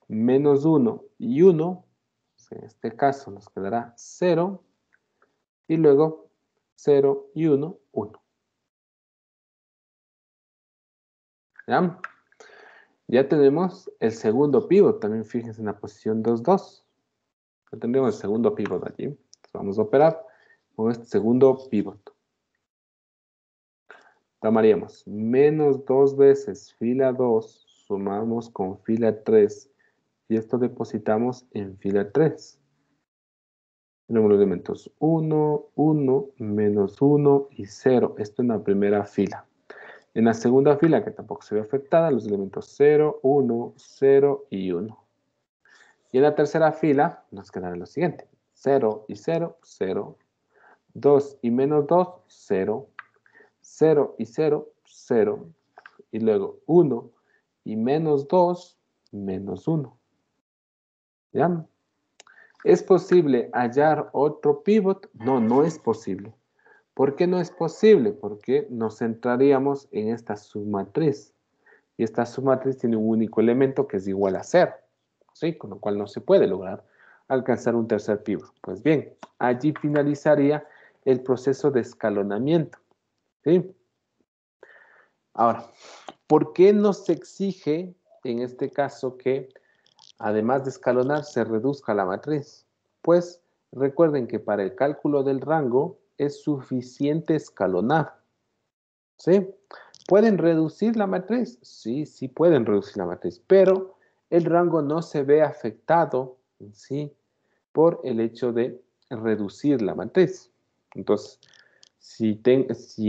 Menos 1 y 1. En este caso nos quedará 0. Y luego 0 y 1, 1. ¿Ya? Ya tenemos el segundo pivot. También fíjense en la posición 2, 2. Ya tendríamos el segundo pivot allí. Entonces vamos a operar con este segundo pivot. Tomaríamos menos 2 veces fila 2, sumamos con fila 3 y esto depositamos en fila 3. Tenemos los elementos 1, 1, menos 1 y 0. Esto en la primera fila. En la segunda fila, que tampoco se ve afectada, los elementos 0, 1, 0 y 1. Y en la tercera fila nos quedará lo siguiente. 0 y 0, 0. 2 y menos 2, 0. 0 y 0, 0. Y luego 1 y menos 2, menos 1. ¿Ya? ¿Es posible hallar otro pivot? No, no es posible. ¿Por qué no es posible? Porque nos centraríamos en esta submatriz. Y esta submatriz tiene un único elemento que es igual a 0. ¿Sí? Con lo cual no se puede lograr alcanzar un tercer pivot. Pues bien, allí finalizaría el proceso de escalonamiento. ¿Sí? Ahora, ¿por qué nos exige en este caso que además de escalonar se reduzca la matriz? Pues recuerden que para el cálculo del rango es suficiente escalonar. ¿Sí? ¿Pueden reducir la matriz? Sí, sí pueden reducir la matriz, pero el rango no se ve afectado, ¿sí?, por el hecho de reducir la matriz. Entonces, si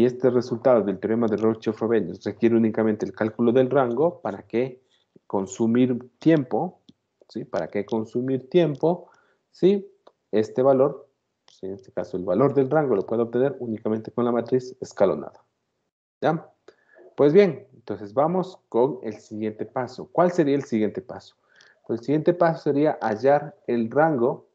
este resultado del teorema de Roche-Frobenius requiere únicamente el cálculo del rango, ¿para qué consumir tiempo? ¿Sí? ¿Para qué consumir tiempo? ¿Sí? Este valor, ¿sí?, en este caso el valor del rango lo puedo obtener únicamente con la matriz escalonada. ¿Ya? Pues bien, entonces vamos con el siguiente paso. ¿Cuál sería el siguiente paso? Pues el siguiente paso sería hallar el rango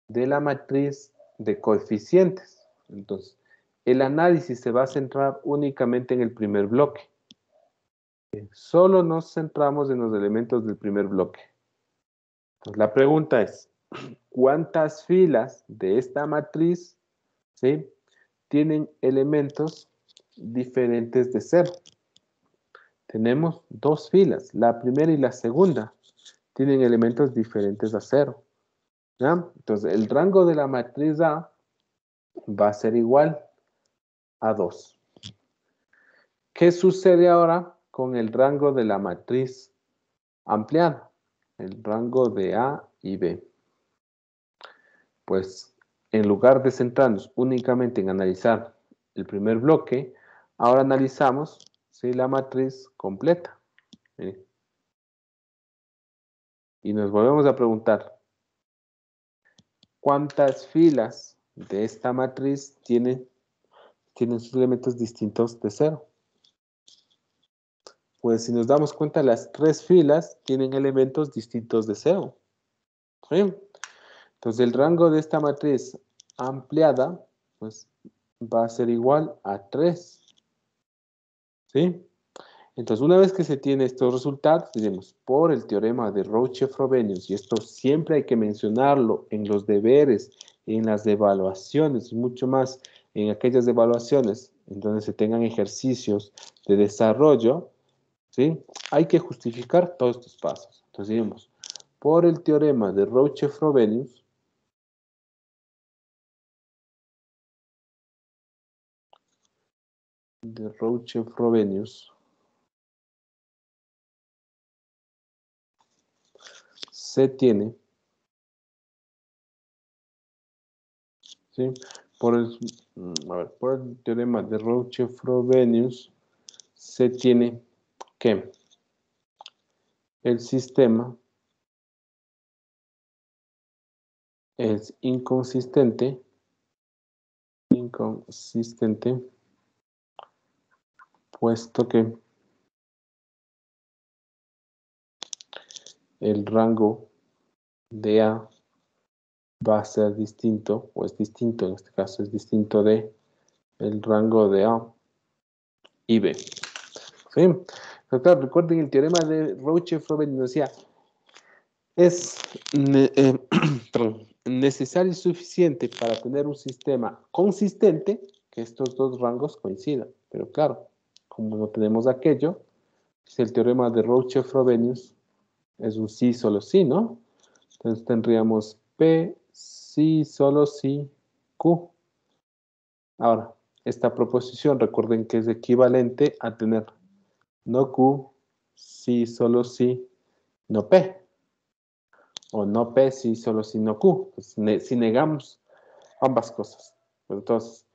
de la matriz de coeficientes. Entonces, el análisis se va a centrar únicamente en el primer bloque. Solo nos centramos en los elementos del primer bloque. Entonces, la pregunta es, ¿cuántas filas de esta matriz, ¿sí?, tienen elementos diferentes de 0? Tenemos dos filas, la primera y la segunda tienen elementos diferentes a 0. ¿Ya? Entonces, el rango de la matriz A va a ser igual a 2. ¿Qué sucede ahora con el rango de la matriz ampliada? El rango de A y B. Pues, en lugar de centrarnos únicamente en analizar el primer bloque, ahora analizamos, ¿sí?, la matriz completa. ¿Sí? Y nos volvemos a preguntar, ¿cuántas filas de esta matriz tienen sus elementos distintos de 0? Pues si nos damos cuenta, las tres filas tienen elementos distintos de 0. ¿Sí? Entonces el rango de esta matriz ampliada, pues, va a ser igual a 3. ¿Sí? Entonces, una vez que se tiene estos resultados, diremos, por el teorema de Rouch-Frobenius, y esto siempre hay que mencionarlo en los deberes, en las evaluaciones, y mucho más en aquellas evaluaciones en donde se tengan ejercicios de desarrollo, ¿sí?, hay que justificar todos estos pasos. Entonces, diremos, por el teorema de Rouch-Frobenius, se tiene, ¿sí?, por el teorema de Rouch-Frobenius se tiene que el sistema es inconsistente, puesto que el rango de A va a ser distinto, o es distinto, en este caso es distinto de el rango de A y B. ¿Sí? Pero claro, recuerden el teorema de Rouch-Frobenius decía, es necesario y suficiente para tener un sistema consistente que estos dos rangos coincidan. Pero claro, como no tenemos aquello, si el teorema de Rouch-Frobenius es un sí, solo sí, ¿no? Entonces tendríamos P, sí, solo sí, Q. Ahora, esta proposición, recuerden que es equivalente a tener no Q, sí, solo sí, no P. O no P, sí, solo sí, no Q. Pues, si negamos ambas cosas. Pues entonces,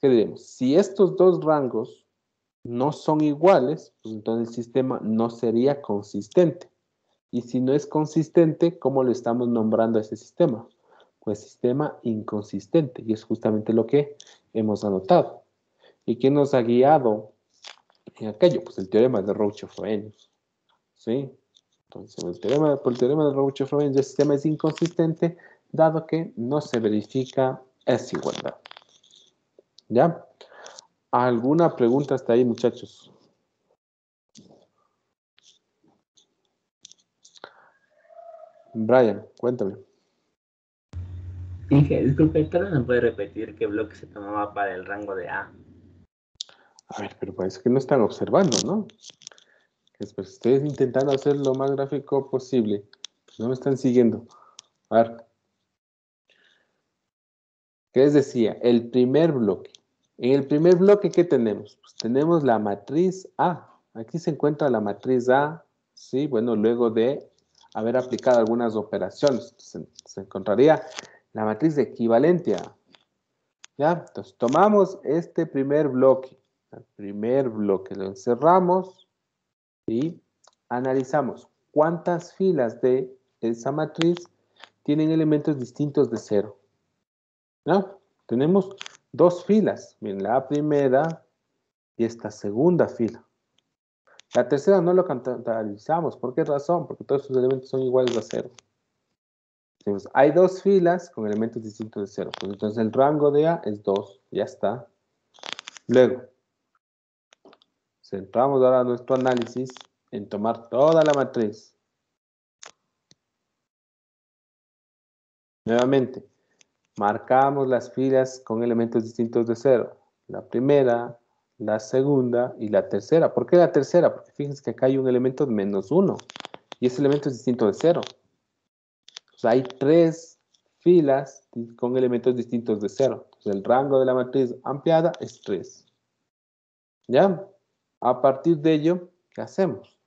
¿qué diremos? Si estos dos rangos no son iguales, pues entonces el sistema no sería consistente. Y si no es consistente, ¿cómo le estamos nombrando a ese sistema? Pues sistema inconsistente. Y es justamente lo que hemos anotado. ¿Y quién nos ha guiado en aquello? Pues el teorema de Rouch-Frobenius. ¿Sí? Entonces, por el teorema de Rouch-Frobenius, el sistema es inconsistente, dado que no se verifica esa igualdad. ¿Ya? ¿Alguna pregunta hasta ahí, muchachos? Brian, cuéntame. Dije, disculpe, ¿tal vez me puede repetir qué bloque se tomaba para el rango de A? A ver, pero parece que no están observando, ¿no? Pues ustedes intentando hacer lo más gráfico posible. Pues no me están siguiendo. A ver. ¿Qué les decía? El primer bloque. En el primer bloque, ¿qué tenemos? Pues tenemos la matriz A. Aquí se encuentra la matriz A, ¿sí? Bueno, luego de haber aplicado algunas operaciones, se encontraría la matriz de equivalente A. ¿Ya? Entonces, tomamos este primer bloque. El primer bloque lo encerramos y analizamos cuántas filas de esa matriz tienen elementos distintos de 0. ¿No? Tenemos dos filas. Miren, la primera y esta segunda fila. La tercera no lo contabilizamos. ¿Por qué razón? Porque todos sus elementos son iguales a 0. Entonces, hay dos filas con elementos distintos de 0. Pues entonces el rango de A es 2. Ya está. Luego, centramos ahora nuestro análisis en tomar toda la matriz. Nuevamente, marcamos las filas con elementos distintos de 0. La primera, la segunda y la tercera. ¿Por qué la tercera? Porque fíjense que acá hay un elemento de -1 y ese elemento es distinto de 0. O sea, hay 3 filas con elementos distintos de 0. Entonces, el rango de la matriz ampliada es 3. ¿Ya? A partir de ello, ¿qué hacemos?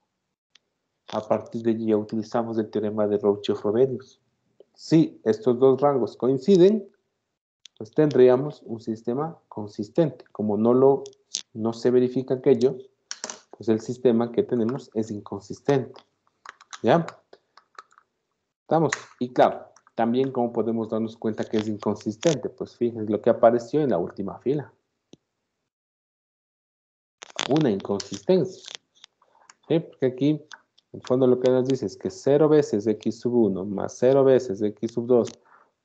A partir de ello ya utilizamos el teorema de Rouch-Frobenius. Si estos dos rangos coinciden, pues tendríamos un sistema consistente. Como no se verifica aquello, pues el sistema que tenemos es inconsistente. ¿Ya? ¿Estamos? Y claro, también cómo podemos darnos cuenta que es inconsistente. Pues fíjense lo que apareció en la última fila. Una inconsistencia. ¿Sí? Porque aquí, en el fondo lo que nos dice es que 0 veces x sub 1 más 0 veces x sub 2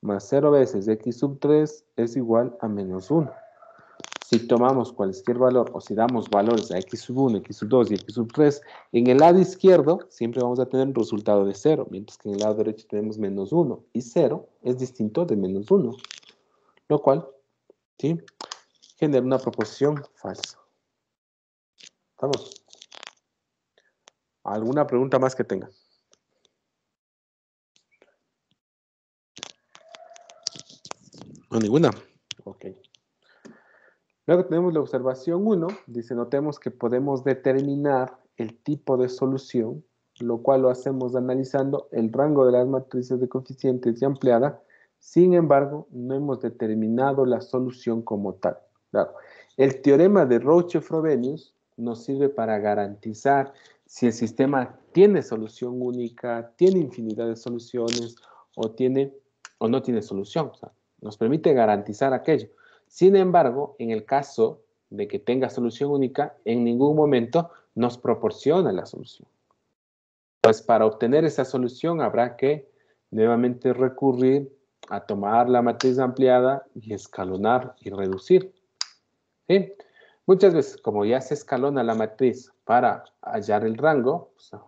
más 0 veces x sub 3 es igual a -1. Si tomamos cualquier valor o si damos valores a x sub 1, x sub 2 y x sub 3, en el lado izquierdo siempre vamos a tener un resultado de 0, mientras que en el lado derecho tenemos -1. Y 0 es distinto de -1, lo cual, ¿sí?, genera una proposición falsa. ¿Estamos? ¿Alguna pregunta más que tengan? ¿No, ninguna? Ok. Luego tenemos la observación 1. Dice, notemos que podemos determinar el tipo de solución, lo cual lo hacemos analizando el rango de las matrices de coeficientes y ampliada. Sin embargo, no hemos determinado la solución como tal. Claro. El teorema de Rouch-Frobenius nos sirve para garantizar si el sistema tiene solución única, tiene infinidad de soluciones o no tiene solución. O sea, nos permite garantizar aquello. Sin embargo, en el caso de que tenga solución única, en ningún momento nos proporciona la solución. Pues para obtener esa solución habrá que nuevamente recurrir a tomar la matriz ampliada y escalonar y reducir. ¿Sí? Muchas veces, como ya se escalona la matriz para hallar el rango, pues,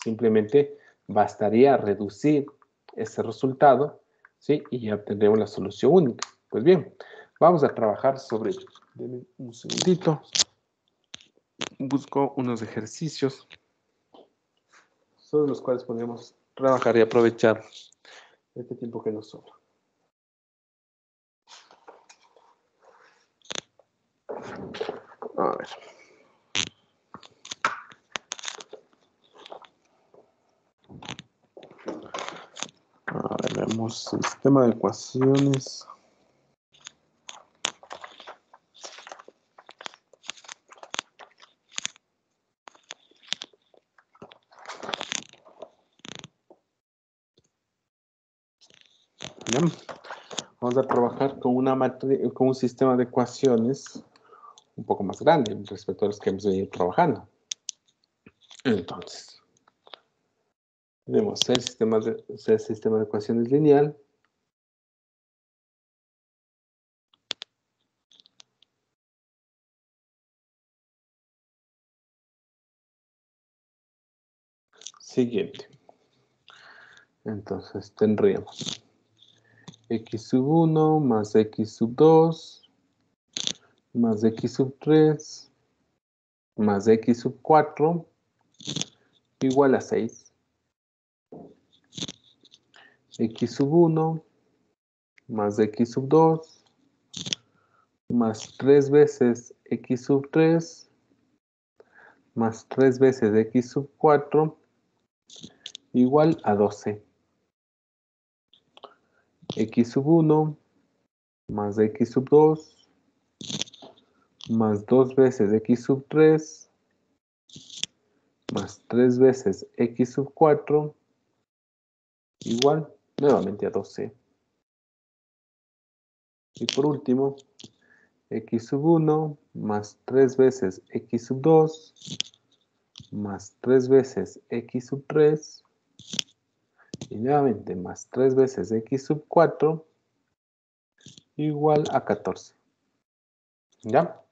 simplemente bastaría reducir ese resultado, ¿sí?, y ya obtendremos la solución única. Pues bien, vamos a trabajar sobre ello. Denme un segundito. Busco unos ejercicios sobre los cuales podemos trabajar y aprovechar este tiempo que nos sobra. A ver. A ver, veamos el sistema de ecuaciones. Bien. Vamos a trabajar con un sistema de ecuaciones un poco más grande respecto a los que hemos venido trabajando. Entonces, tenemos el sistema de ecuaciones lineal. Siguiente. Entonces tendríamos x sub 1 más x sub 2 más x sub 3 más x sub 4 igual a 6. X sub 1 más x sub 2 más 3 veces x sub 3 más 3 veces x sub 4 igual a 12. X sub 1 más x sub 2 más 2 veces x sub 3 más 3 veces x sub 4 igual nuevamente a 12. Y por último, x sub 1 más 3 veces x sub 2 más 3 veces x sub 3 Y nuevamente, más 3 veces x sub 4 igual a 14. ¿Ya?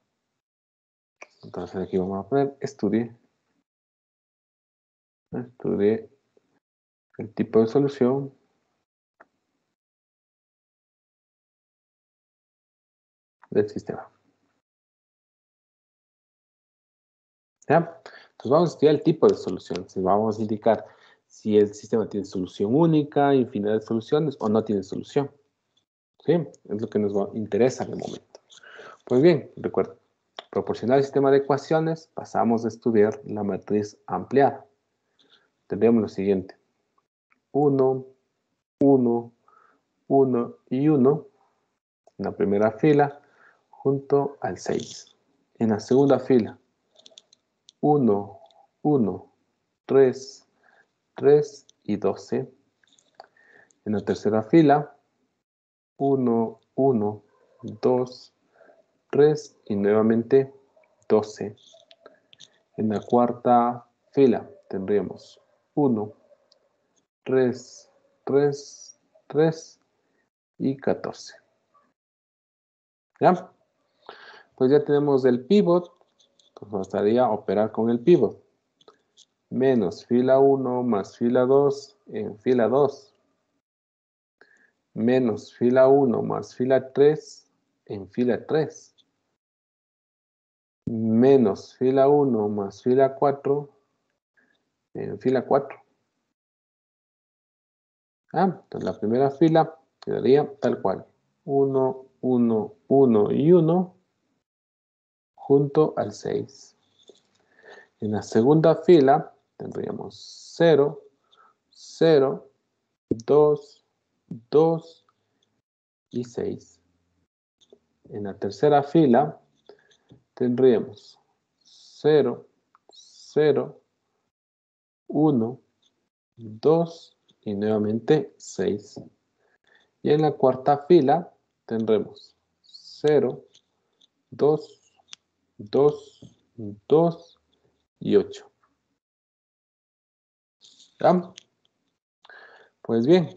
Entonces aquí vamos a poner estudie. Estudie el tipo de solución. Del sistema. ¿Ya? Entonces vamos a estudiar el tipo de solución. Vamos a indicar si el sistema tiene solución única, infinidad de soluciones o no tiene solución. ¿Sí? Es lo que nos interesa en el momento. Pues bien, recuerda, proporcionar el sistema de ecuaciones, pasamos a estudiar la matriz ampliada. Tendríamos lo siguiente. 1, 1, 1 y 1 en la primera fila junto al 6. En la segunda fila, 1, 1, 3, 3 y 12. En la tercera fila, 1, 1, 2, 3 y nuevamente 12. En la cuarta fila tendríamos 1, 3, 3, 3 y 14. ¿Ya? Pues ya tenemos el pivot. Pues nos daría operar con el pivot. Menos fila 1 más fila 2 en fila 2. Menos fila 1 más fila 3 en fila 3. Menos fila 1 más fila 4 en fila 4. Entonces la primera fila quedaría tal cual. 1, 1, 1 y 1 junto al 6. En la segunda fila tendríamos 0, 0, 2, 2 y 6. En la tercera fila tendríamos 0, 0, 1, 2 y nuevamente 6. Y en la cuarta fila tendremos 0, 2, 2, 2 y 8. ¿Ya? Pues bien,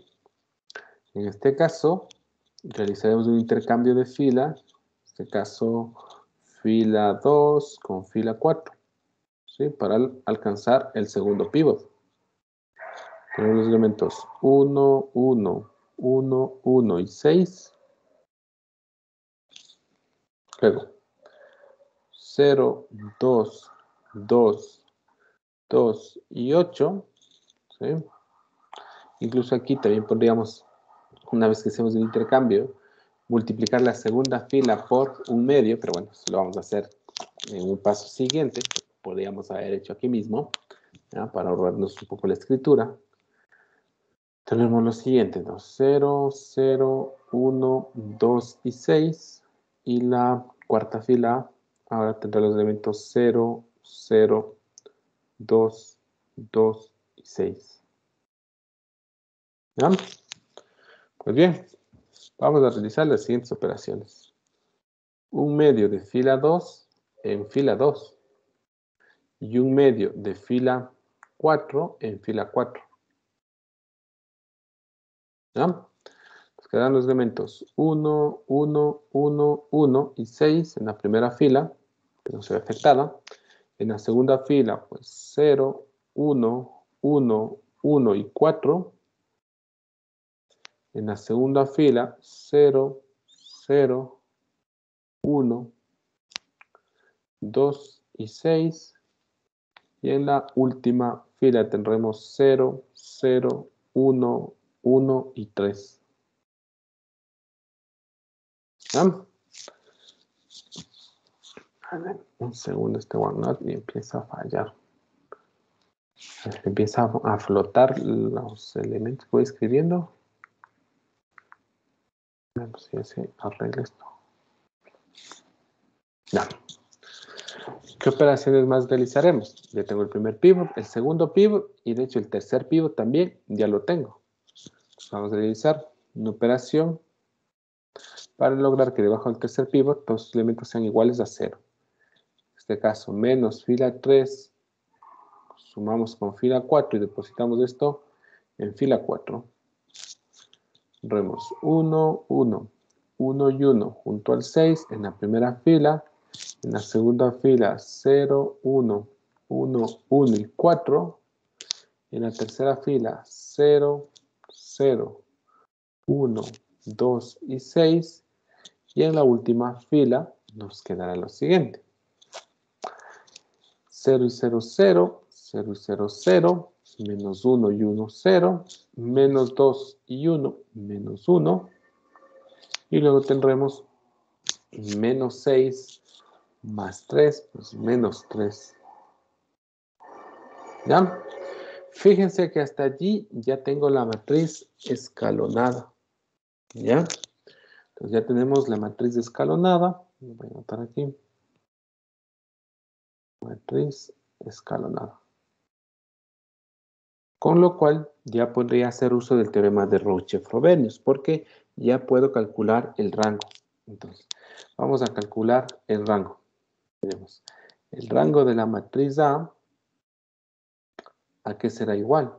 en este caso realizaremos un intercambio de fila. En este caso, fila 2 con fila 4. ¿Sí? Para alcanzar el segundo pivot. Tenemos los elementos 1, 1, 1, 1 y 6. Luego, 0, 2, 2, 2 y 8. ¿Sí? Incluso aquí también podríamos, una vez que hacemos el intercambio, multiplicar la segunda fila por un medio, pero bueno, eso lo vamos a hacer en un paso siguiente. Podríamos haber hecho aquí mismo, ¿ya? Para ahorrarnos un poco la escritura. Tenemos lo siguiente, ¿no? 0, 0, 1, 2 y 6. Y la cuarta fila ahora tendrá los elementos 0, 0, 2, 2 y 6. ¿Ya? Pues bien, vamos a realizar las siguientes operaciones. Un medio de fila 2 en fila 2. Y un medio de fila 4 en fila 4. ¿Ya? Nos quedan los elementos 1, 1, 1, 1 y 6 en la primera fila, que no se ve afectada. En la segunda fila, pues 0, 1, 1, 1 y 4. En la segunda fila, 0, 0, 1, 2 y 6. Y en la última fila tendremos 0, 0, 1, 1 y 3. ¿Ya? A ver, un segundo este OneNote y empieza a fallar. Empieza a flotar los elementos que voy escribiendo. Vamos si se arregla esto. Ya. ¿Qué operaciones más realizaremos? Ya tengo el primer pivot, el segundo pivot y de hecho el tercer pivot también ya lo tengo. Entonces vamos a realizar una operación para lograr que debajo del tercer pivot todos los elementos sean iguales a 0. En este caso, menos fila 3, sumamos con fila 4 y depositamos esto en fila 4. Vemos 1, 1, 1 y 1 junto al 6 en la primera fila. En la segunda fila 0, 1, 1, 1 y 4. En la tercera fila 0, 0, 1, 2 y 6. Y en la última fila nos quedará lo siguiente. 0 y 0, 0, 0 y 0, 0, menos 1 y 1, 0, menos 2 y 1, menos 1. Y luego tendremos menos 6 más 3, pues menos 3. ¿Ya? Fíjense que hasta allí ya tengo la matriz escalonada. ¿Ya? Entonces ya tenemos la matriz escalonada. Voy a anotar aquí. Matriz escalonada. Con lo cual ya podría hacer uso del teorema de Rouch-Frobenius porque ya puedo calcular el rango. Entonces, vamos a calcular el rango. Tenemos el rango de la matriz ¿a qué será igual?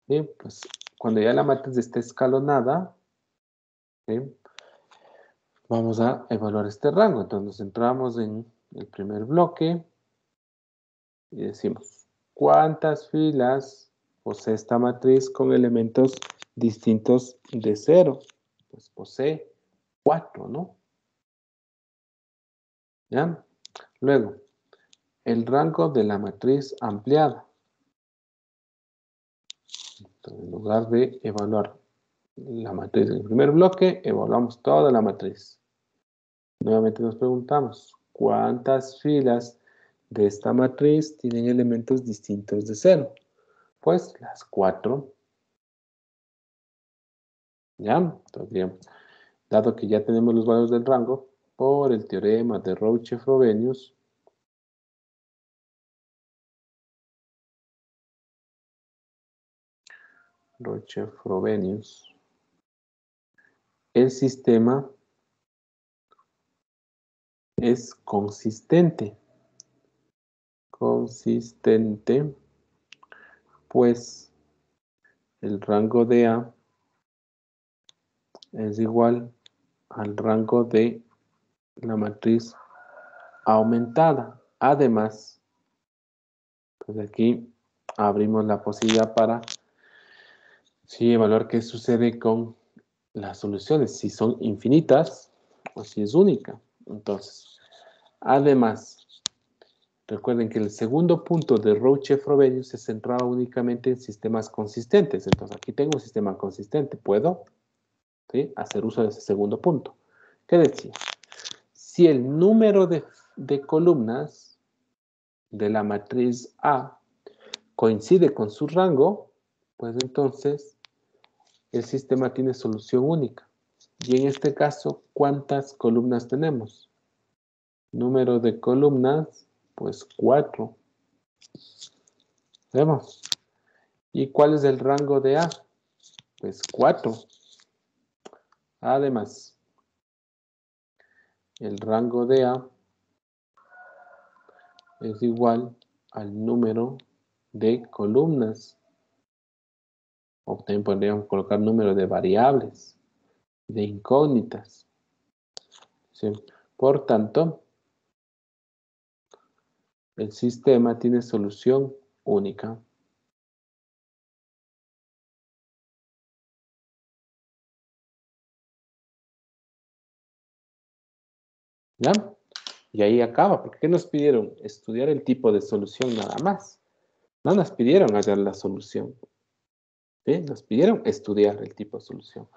Bien, pues cuando ya la matriz esté escalonada, ¿sí? Vamos a evaluar este rango. Entonces nos centramos en el primer bloque y decimos, ¿cuántas filas posee esta matriz con elementos distintos de 0? Pues posee 4, ¿no? ¿Ya? Luego, el rango de la matriz ampliada. Entonces, en lugar de evaluar la matriz del primer bloque, evaluamos toda la matriz. Nuevamente nos preguntamos, ¿cuántas filas de esta matriz tienen elementos distintos de 0? Pues las 4. ¿Ya? Entonces, digamos, dado que ya tenemos los valores del rango, por el teorema de Rouch-Frobenius, el sistema es consistente. Consistente, pues el rango de A es igual al rango de la matriz aumentada. Además, pues aquí abrimos la posibilidad para evaluar qué sucede con las soluciones, si son infinitas o si es única. Entonces, además, recuerden que el segundo punto de Rouch-Frobenius se centraba únicamente en sistemas consistentes. Entonces, aquí tengo un sistema consistente. Puedo hacer uso de ese segundo punto. ¿Qué decía? Si el número de columnas de la matriz A coincide con su rango, pues entonces el sistema tiene solución única. Y en este caso, ¿cuántas columnas tenemos? Número de columnas, pues 4. ¿Vemos? ¿Y cuál es el rango de A? Pues 4. Además, el rango de A es igual al número de columnas. O también podríamos colocar número de variables, de incógnitas. ¿Sí? Por tanto, el sistema tiene solución única. ¿Ya? Y ahí acaba. ¿Por qué nos pidieron estudiar el tipo de solución nada más? No nos pidieron hallar la solución. ¿Sí? Nos pidieron estudiar el tipo de solución.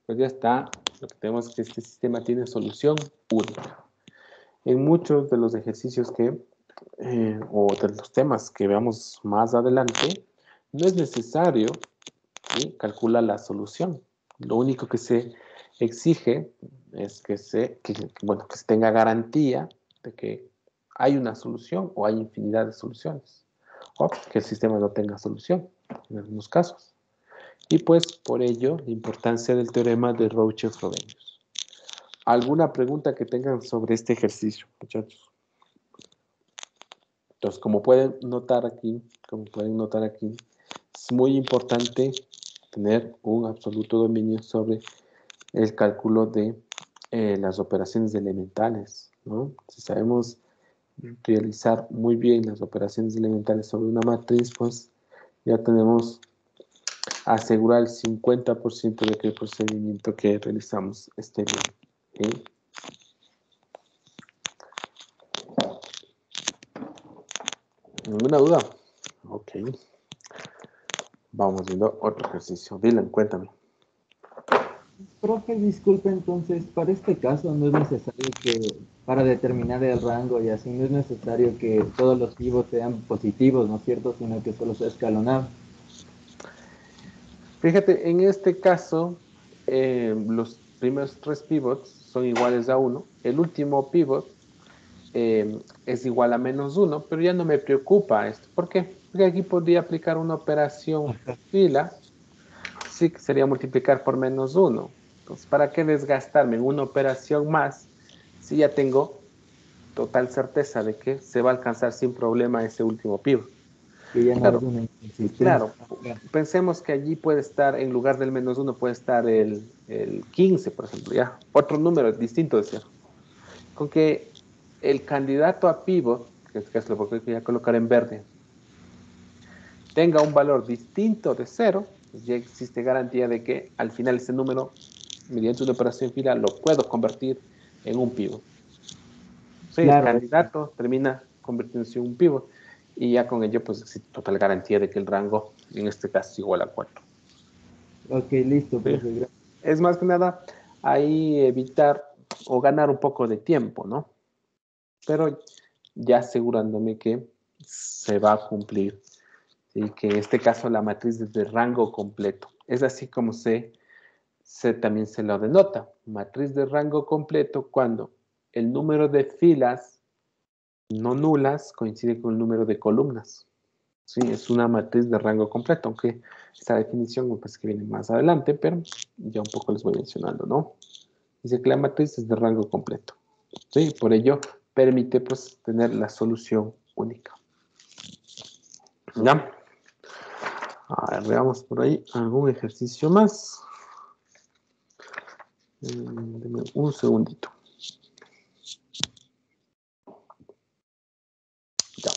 Pues ya está. Lo que tenemos es que este sistema tiene solución única. En muchos de los ejercicios o de los temas que veamos más adelante, no es necesario calcular la solución. Lo único que se exige es que se tenga garantía de que hay una solución o hay infinidad de soluciones. O que el sistema no tenga solución en algunos casos. Y pues por ello la importancia del teorema de Rouch-Frobenius. ¿Alguna pregunta que tengan sobre este ejercicio, muchachos? Entonces, como pueden notar aquí, es muy importante tener un absoluto dominio sobre el cálculo de las operaciones elementales, ¿no? Si sabemos realizar muy bien las operaciones elementales sobre una matriz, pues ya tenemos asegurar el 50% de que el procedimiento que realizamos esté bien. ¿Sí? ¿Ninguna duda? Ok. Vamos viendo otro ejercicio. Dylan, cuéntame. Profe, disculpe, entonces, para este caso no es necesario que, para determinar el rango y así, no es necesario que todos los pivots sean positivos, ¿no es cierto? Sino que solo sea escalonado. Fíjate, en este caso, los primeros 3 pivots son iguales a 1. El último pivot es igual a -1, pero ya no me preocupa esto. ¿Por qué? Porque aquí podría aplicar una operación fila, sí, que sería multiplicar por -1. Entonces, ¿para qué desgastarme en una operación más si ya tengo total certeza de que se va a alcanzar sin problema ese último pivot? Que ya no Claro, es una inconsistencia. claro. Pensemos que allí puede estar, en lugar del -1, puede estar el 15, por ejemplo, ya. Otro número distinto de 0. Con que el candidato a pivot, que en este caso lo voy a colocar en verde, tenga un valor distinto de 0, pues ya existe garantía de que al final ese número, mediante una operación fila, lo puedo convertir en un pivot. Sí, el Claro, candidato termina convirtiéndose en un pivot y ya con ello pues existe total garantía de que el rango en este caso es igual a 4. ok, listo, ¿Sí? profe, gracias. Es más que nada ahí evitar o ganar un poco de tiempo, ¿no? Pero ya asegurándome que se va a cumplir y que en este caso la matriz es de rango completo. Es así como también se lo denota. Matriz de rango completo cuando el número de filas no nulas coincide con el número de columnas. Sí, es una matriz de rango completo, aunque esta definición me parece que viene más adelante, pero ya un poco les voy mencionando, ¿no? Dice que la matriz es de rango completo. Sí, por ello permite pues tener la solución única. ¿Ya? A ver, veamos por ahí algún ejercicio más. Deme un segundito. Ya.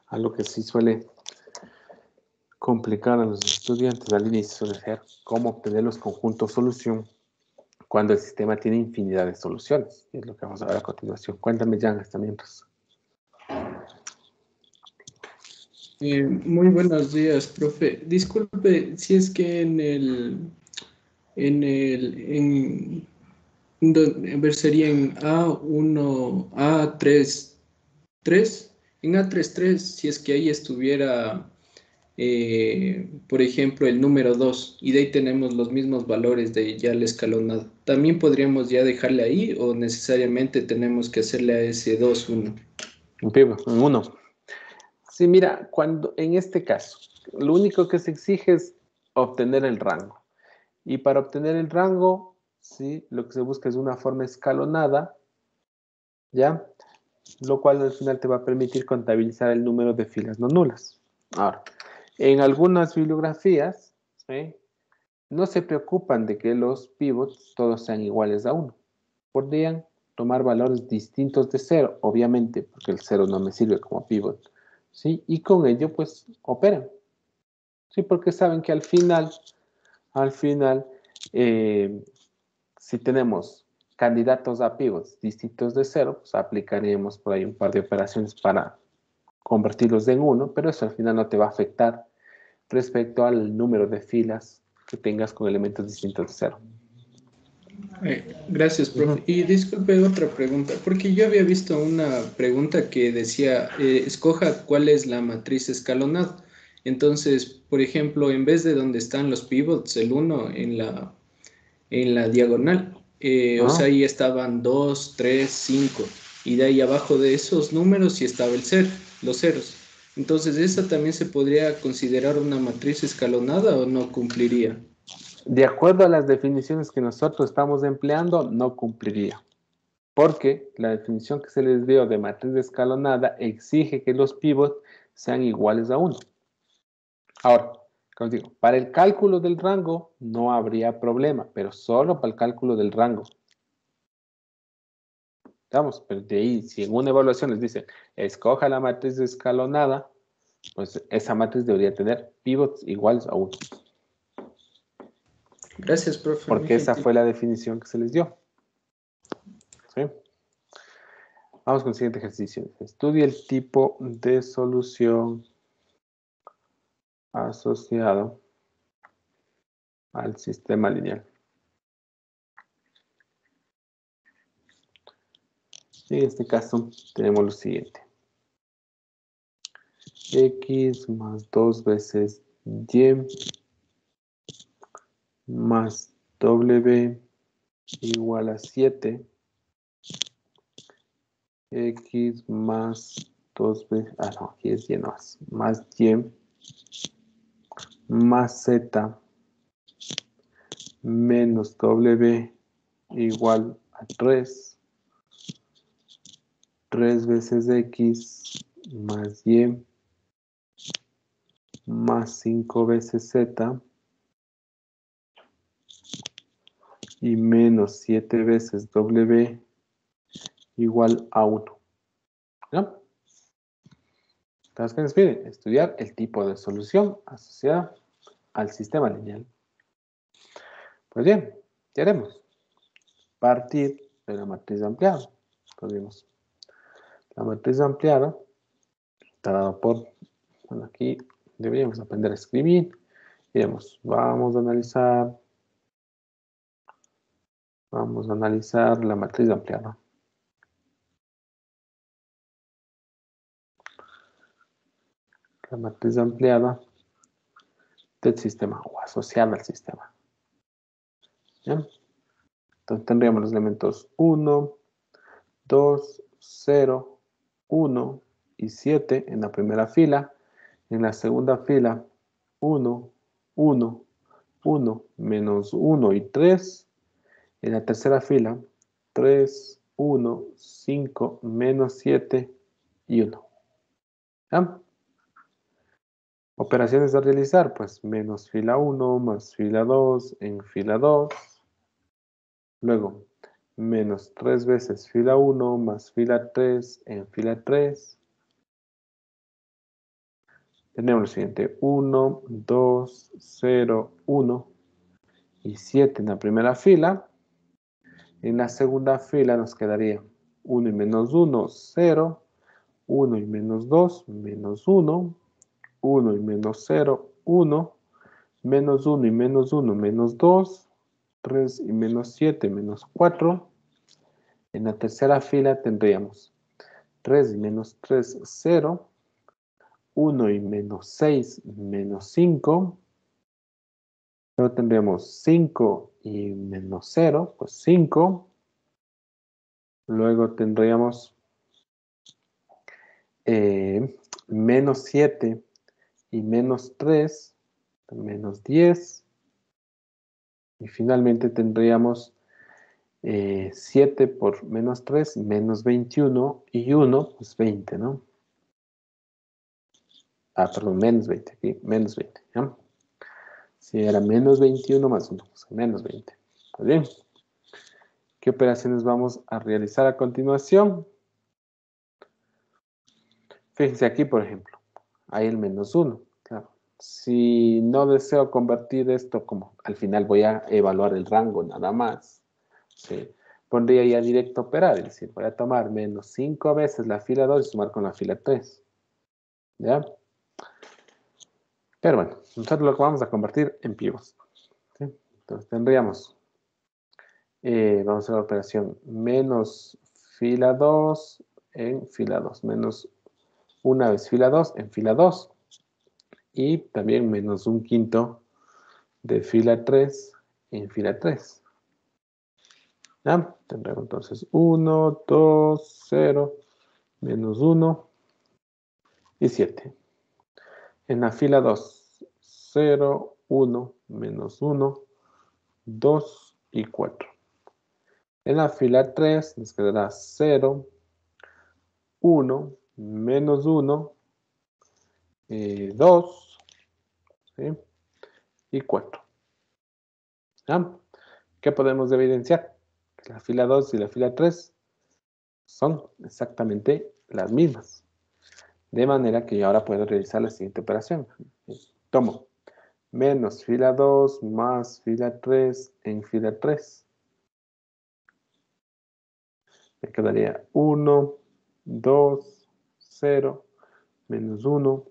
Algo que sí suele complicar a los estudiantes al inicio suele ser cómo obtener los conjuntos solución cuando el sistema tiene infinidad de soluciones. Es lo que vamos a ver a continuación. Cuéntame, Jan, hasta mientras. Muy buenos días, profe. Disculpe si es que a ver, sería en A1, A33, en A33, si es que ahí estuviera, por ejemplo, el número 2 y de ahí tenemos los mismos valores de ya el escalonado. ¿También podríamos ya dejarle ahí o necesariamente tenemos que hacerle a ese 2 1? Un pivot, un 1. Sí, mira, en este caso, lo único que se exige es obtener el rango. Y para obtener el rango, ¿sí? Lo que se busca es una forma escalonada, ¿ya? Lo cual al final te va a permitir contabilizar el número de filas no nulas. Ahora, en algunas bibliografías, ¿sí? No se preocupan de que los pivots todos sean iguales a 1. Podrían tomar valores distintos de 0, obviamente, porque el 0 no me sirve como pivot, ¿sí? Y con ello, pues, operan, ¿sí? Porque saben que al final, si tenemos candidatos a pivots distintos de 0, pues aplicaríamos por ahí un par de operaciones para convertirlos en 1, pero eso al final no te va a afectar respecto al número de filas que tengas con elementos distintos de 0. Gracias, profe. Y disculpe otra pregunta, porque yo había visto una pregunta que decía, escoja cuál es la matriz escalonada. Entonces, por ejemplo, en vez de donde están los pivots, el 1 en la diagonal, o sea, ahí estaban 2, 3, 5, y de ahí abajo de esos números sí estaba el 0, los ceros. Entonces, ¿esa también se podría considerar una matriz escalonada o no cumpliría? De acuerdo a las definiciones que nosotros estamos empleando, no cumpliría. Porque la definición que se les dio de matriz escalonada exige que los pivots sean iguales a 1. Ahora, como digo, para el cálculo del rango no habría problema, pero solo para el cálculo del rango. Vamos, pero de ahí, si en una evaluación les dicen, escoja la matriz escalonada, pues esa matriz debería tener pivots iguales a 1. Gracias, profe. Porque esa fue la definición que se les dio. ¿Sí? Vamos con el siguiente ejercicio. Estudia el tipo de solución asociado al sistema lineal. En este caso tenemos lo siguiente. X más 2 veces Y más W igual a 7. X más 2 veces, no, aquí es Y más Y más Z menos W igual a 3. 3 veces X más Y más 5 veces Z y menos 7 veces W igual a 1. ¿No? Entonces, ¿qué nos pide? Estudiar el tipo de solución asociada al sistema lineal. Pues bien, ¿qué haremos? Partir de la matriz ampliada. Entonces, la matriz ampliada está dada por, bueno, aquí deberíamos aprender a escribir. Diremos, vamos a analizar la matriz ampliada. La matriz ampliada del sistema o asociada al sistema. ¿Bien? Entonces tendríamos los elementos 1, 2, 0, 1 y 7 en la primera fila. En la segunda fila, 1, 1, 1, menos 1 y 3. En la tercera fila, 3, 1, 5, menos 7 y 1. ¿Ya? Operaciones a realizar, pues menos fila 1 más fila 2 en fila 2. Luego, menos 3 veces fila 1 más fila 3 en fila 3. Tenemos lo siguiente, 1, 2, 0, 1 y 7 en la primera fila. En la segunda fila nos quedaría 1 y menos 1, 0, 1 y menos 2, menos 1, 1 y menos 0, 1, menos 1 y menos 1, menos 2, 3 y menos 7, menos 4. En la tercera fila tendríamos 3 y menos 3, 0, 1 y menos 6, menos 5. Luego tendríamos 5 y menos 0, pues 5. Luego tendríamos menos 7 y menos 3, menos 10. Y finalmente tendríamos 7 por menos 3, menos 21 y 1, pues 20, ¿no? Perdón, menos 20, aquí, menos 20, ¿ya? Si era menos 21 más 1, pues menos 20. Muy bien. ¿Qué operaciones vamos a realizar a continuación? Fíjense aquí, por ejemplo, hay el menos 1. Claro. Si no deseo convertir esto como al final voy a evaluar el rango nada más, ¿sí? Pondría ya directo operar, es decir, voy a tomar menos 5 veces la fila 2 y sumar con la fila 3. ¿Ya? Pero bueno, nosotros lo vamos a convertir en pivots. ¿Sí? Entonces tendríamos, vamos a hacer la operación menos fila 2 en fila 2, menos una vez fila 2 en fila 2 y también menos un quinto de fila 3 en fila 3. ¿Ya? Tendremos entonces 1, 2, 0, menos 1 y 7. En la fila 2, 0, 1, menos 1, 2 y 4. En la fila 3 nos quedará 0, 1, menos 1, 2, ¿sí? Y 4. ¿Ya? ¿Qué podemos evidenciar? Que la fila 2 y la fila 3 son exactamente las mismas. De manera que yo ahora puedo realizar la siguiente operación. Tomo menos fila 2 más fila 3 en fila 3. Me quedaría 1, 2, 0, menos 1,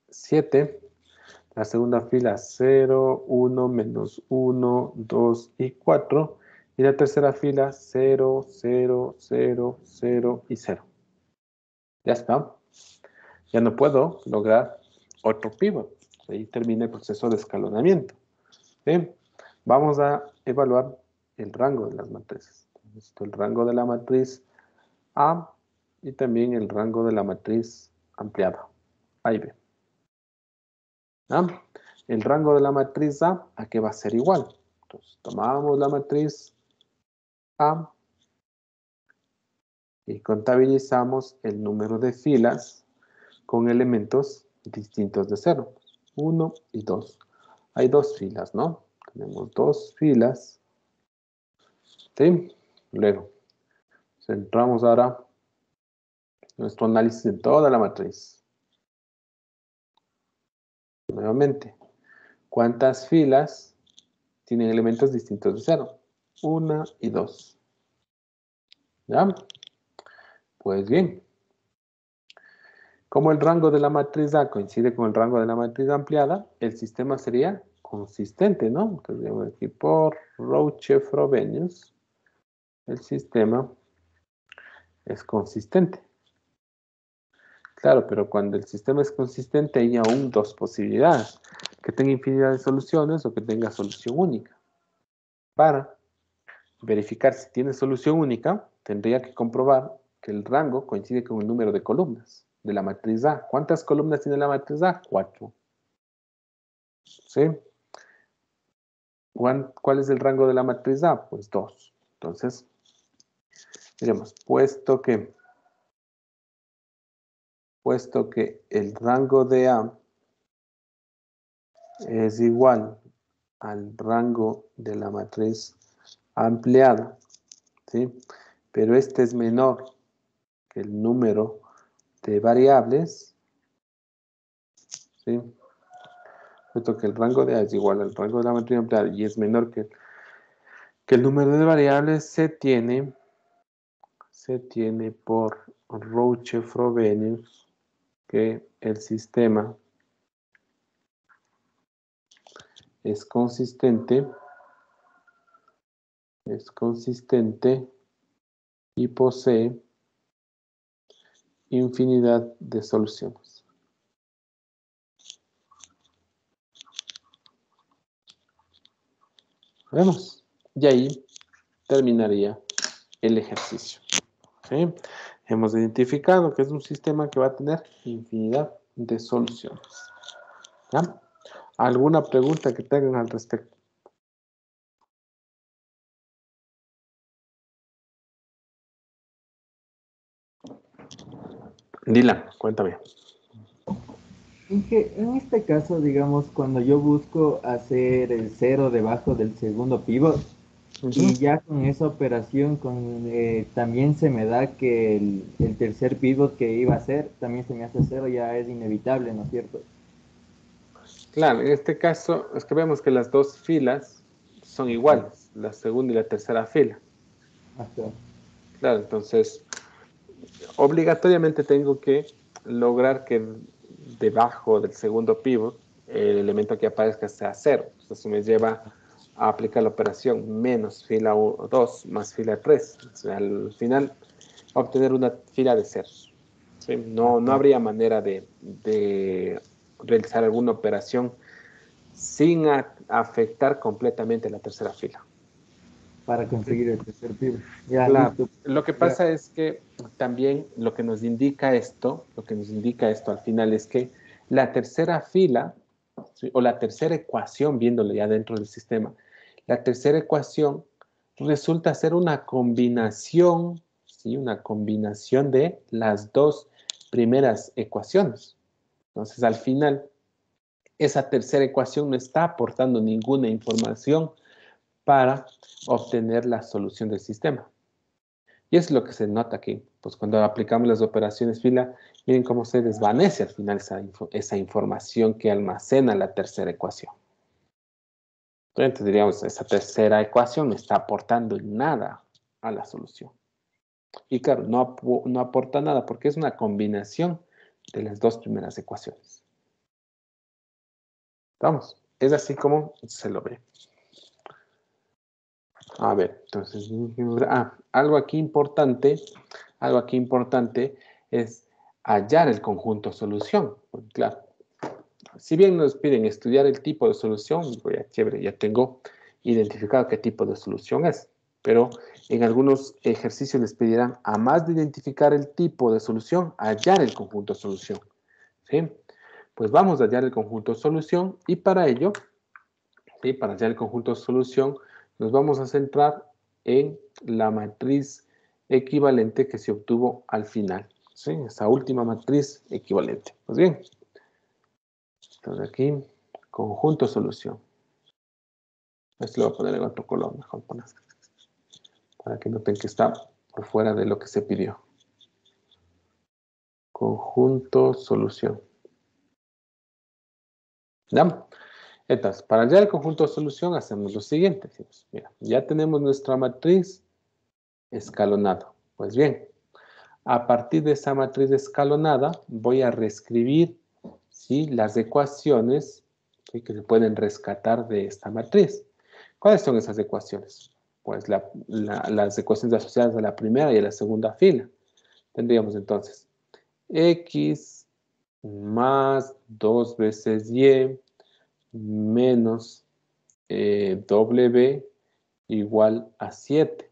7. La segunda fila 0, 1, menos 1, 2 y 4. Y la tercera fila 0, 0, 0, 0 y 0. Ya está. Ya no puedo lograr otro pivot. Ahí termina el proceso de escalonamiento. ¿Sí? Vamos a evaluar el rango de las matrices. El rango de la matriz A y también el rango de la matriz ampliada, A y B. ¿Ah? El rango de la matriz A qué va a ser igual. Entonces, tomamos la matriz A y contabilizamos el número de filas con elementos distintos de 0. 1 y 2. Hay 2 filas, ¿no? Tenemos 2 filas. ¿Sí? Luego, centramos ahora nuestro análisis de toda la matriz. Nuevamente, ¿cuántas filas tienen elementos distintos de 0? 1 y 2. ¿Ya? Pues bien. Como el rango de la matriz A coincide con el rango de la matriz ampliada, el sistema sería consistente, ¿no? Entonces, digamos aquí por Rouche-Frobenius, el sistema es consistente. Claro, pero cuando el sistema es consistente hay aún dos posibilidades. Que tenga infinidad de soluciones o que tenga solución única. Para verificar si tiene solución única, tendría que comprobar que el rango coincide con el número de columnas de la matriz A. ¿Cuántas columnas tiene la matriz A? 4. ¿Sí? ¿Cuál es el rango de la matriz A? Pues 2. Entonces, diremos, puesto que el rango de A es igual al rango de la matriz ampliada, ¿sí? Pero este es menor que el número de variables, ¿sí? Puesto que el rango de A es igual al rango de la matriz ampliada y es menor que el número de variables, se tiene por Rouche-Frobenius que el sistema es consistente y posee infinidad de soluciones. ¿Vemos? Y ahí terminaría el ejercicio. ¿Sí? Hemos identificado que es un sistema que va a tener infinidad de soluciones. ¿Ya? ¿Alguna pregunta que tengan al respecto? Dylan, cuéntame. En este caso, digamos, cuando yo busco hacer el 0 debajo del segundo pivot, y ya con esa operación también se me da que el tercer pivot que iba a hacer también se me hace 0, ya es inevitable, ¿no es cierto? Claro, en este caso es que vemos que las dos filas son iguales, la segunda y la tercera fila. Ajá. Claro, entonces obligatoriamente tengo que lograr que debajo del segundo pivot el elemento que aparezca sea 0. Eso me lleva a aplicar la operación menos fila 2 más fila 3. O sea, al final obtener una fila de 0. ¿Sí? No habría manera de realizar alguna operación sin afectar completamente la tercera fila. Para conseguir el tercer pivot. Ya, Claro. listo. Lo que pasa es que también lo que nos indica esto al final es que la tercera fila, ¿sí? O la tercera ecuación, viéndolo ya dentro del sistema, la tercera ecuación resulta ser una combinación, ¿sí? Una combinación de las dos primeras ecuaciones. Entonces, al final, esa tercera ecuación no está aportando ninguna información para obtener la solución del sistema. Y eso es lo que se nota aquí. Pues cuando aplicamos las operaciones fila, miren cómo se desvanece al final esa información que almacena la tercera ecuación. Entonces diríamos, esa tercera ecuación no está aportando nada a la solución. Y claro, no aporta nada porque es una combinación de las dos primeras ecuaciones. Vamos, es así como se lo ve. A ver, entonces, algo aquí importante es hallar el conjunto solución. Porque, claro, si bien nos piden estudiar el tipo de solución, ya chévere, ya tengo identificado qué tipo de solución es. Pero en algunos ejercicios les pedirán, a más de identificar el tipo de solución, hallar el conjunto solución. ¿Sí? Pues vamos a hallar el conjunto solución y para ello, ¿sí? Para hallar el conjunto solución, nos vamos a centrar en la matriz equivalente que se obtuvo al final. ¿Sí? Esa última matriz equivalente. Pues bien, entonces aquí, conjunto solución. Esto lo voy a poner en otro color, mejor poner, para que noten que está por fuera de lo que se pidió. Conjunto solución. ¿Ya? Entonces, para hallar el conjunto de solución hacemos lo siguiente. Mira, ya tenemos nuestra matriz escalonada. Pues bien, a partir de esa matriz escalonada voy a reescribir, ¿sí?, las ecuaciones, ¿sí?, que se pueden rescatar de esta matriz. ¿Cuáles son esas ecuaciones? Pues las ecuaciones asociadas a la primera y a la segunda fila. Tendríamos entonces x más 2 veces y menos w igual a 7.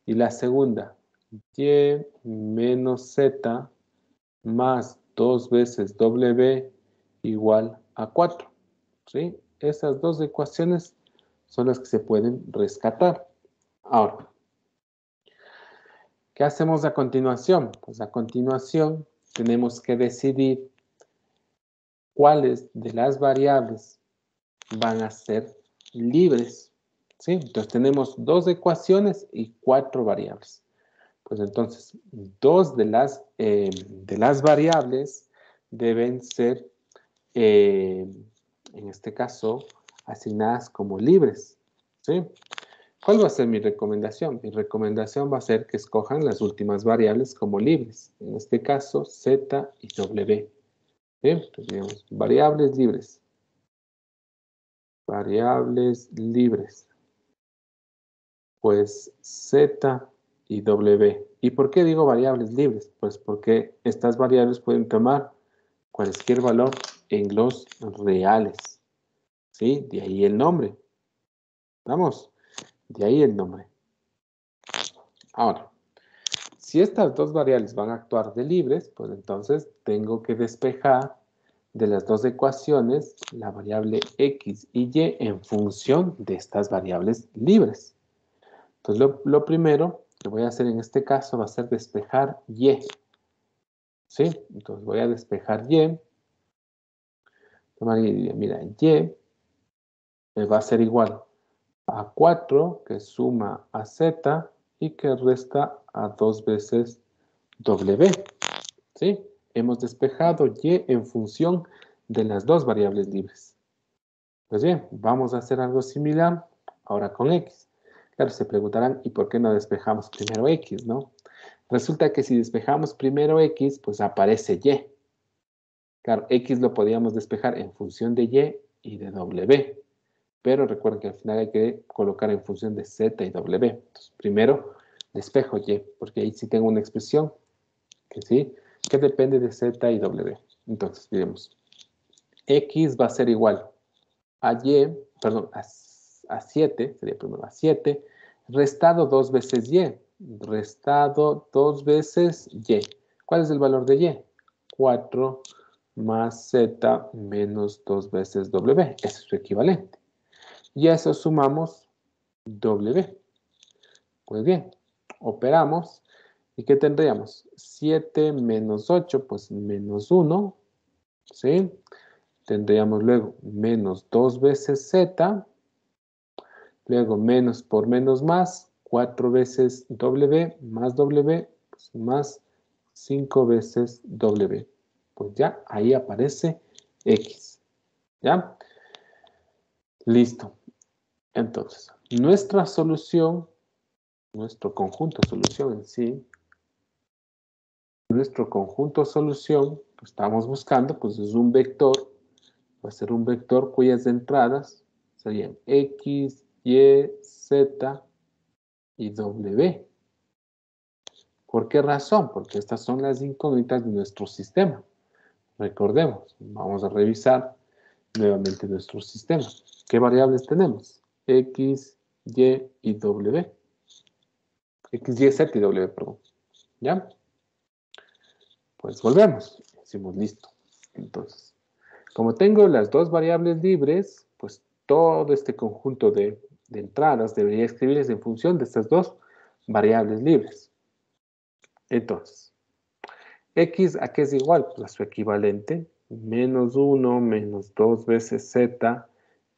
Y la segunda, y menos z más 2 veces w igual a 4. ¿Sí? Esas dos ecuaciones son las que se pueden rescatar. Ahora, ¿qué hacemos a continuación? Pues a continuación tenemos que decidir cuáles de las variables van a ser libres. ¿Sí? Entonces tenemos dos ecuaciones y 4 variables. Pues entonces, dos de las variables deben ser, en este caso, asignadas como libres. ¿Sí? ¿Cuál va a ser mi recomendación? Mi recomendación va a ser que escojan las últimas variables como libres. En este caso, z y w. ¿Sí? Entonces, digamos, variables libres. Variables libres. Pues z y w. ¿Y por qué digo variables libres? Pues porque estas variables pueden tomar cualquier valor en los reales. ¿Sí? De ahí el nombre. Vamos, de ahí el nombre. Ahora, si estas dos variables van a actuar de libres, pues entonces tengo que despejar de las dos ecuaciones la variable x y y en función de estas variables libres. Entonces, lo primero que voy a hacer en este caso va a ser despejar y. ¿Sí? Entonces, voy a despejar y. Mira, y va a ser igual a 4 que suma a z y que resta a 2 veces w. ¿Sí? Hemos despejado y en función de las dos variables libres. Pues bien, vamos a hacer algo similar ahora con x. Claro, se preguntarán, ¿y por qué no despejamos primero x, no? Resulta que si despejamos primero x, pues aparece y. Claro, x lo podíamos despejar en función de y de w. Pero recuerden que al final hay que colocar en función de z y w. Entonces, primero despejo y, porque ahí sí tengo una expresión que depende de z y w. Entonces, diremos, x va a ser igual a 7, sería primero a 7, restado 2 veces y. Restado 2 veces y. ¿Cuál es el valor de y? 4 más z menos 2 veces w. Ese es su equivalente. Y a eso sumamos w. Pues bien, operamos. ¿Y qué tendríamos? 7 menos 8, pues menos 1. ¿Sí? Tendríamos luego menos 2 veces z, luego menos por menos más, 4 veces w más w, pues más 5 veces w. Pues ya, ahí aparece x. ¿Ya? Listo. Entonces, nuestra solución, nuestro conjunto solución en sí, nuestro conjunto solución que estamos buscando, pues es un vector, va a ser un vector cuyas entradas serían x, y, z y w. ¿Por qué razón? Porque estas son las incógnitas de nuestro sistema. Recordemos, vamos a revisar nuevamente nuestro sistema. ¿Qué variables tenemos? X, Y y W. X, Y, Z y W, perdón. ¿Ya? Pues volvemos. Decimos listo. Entonces, como tengo las dos variables libres, pues todo este conjunto de entradas debería escribirse en función de estas dos variables libres. Entonces, X, ¿a qué es igual? Pues a su equivalente, menos 1, menos 2 veces Z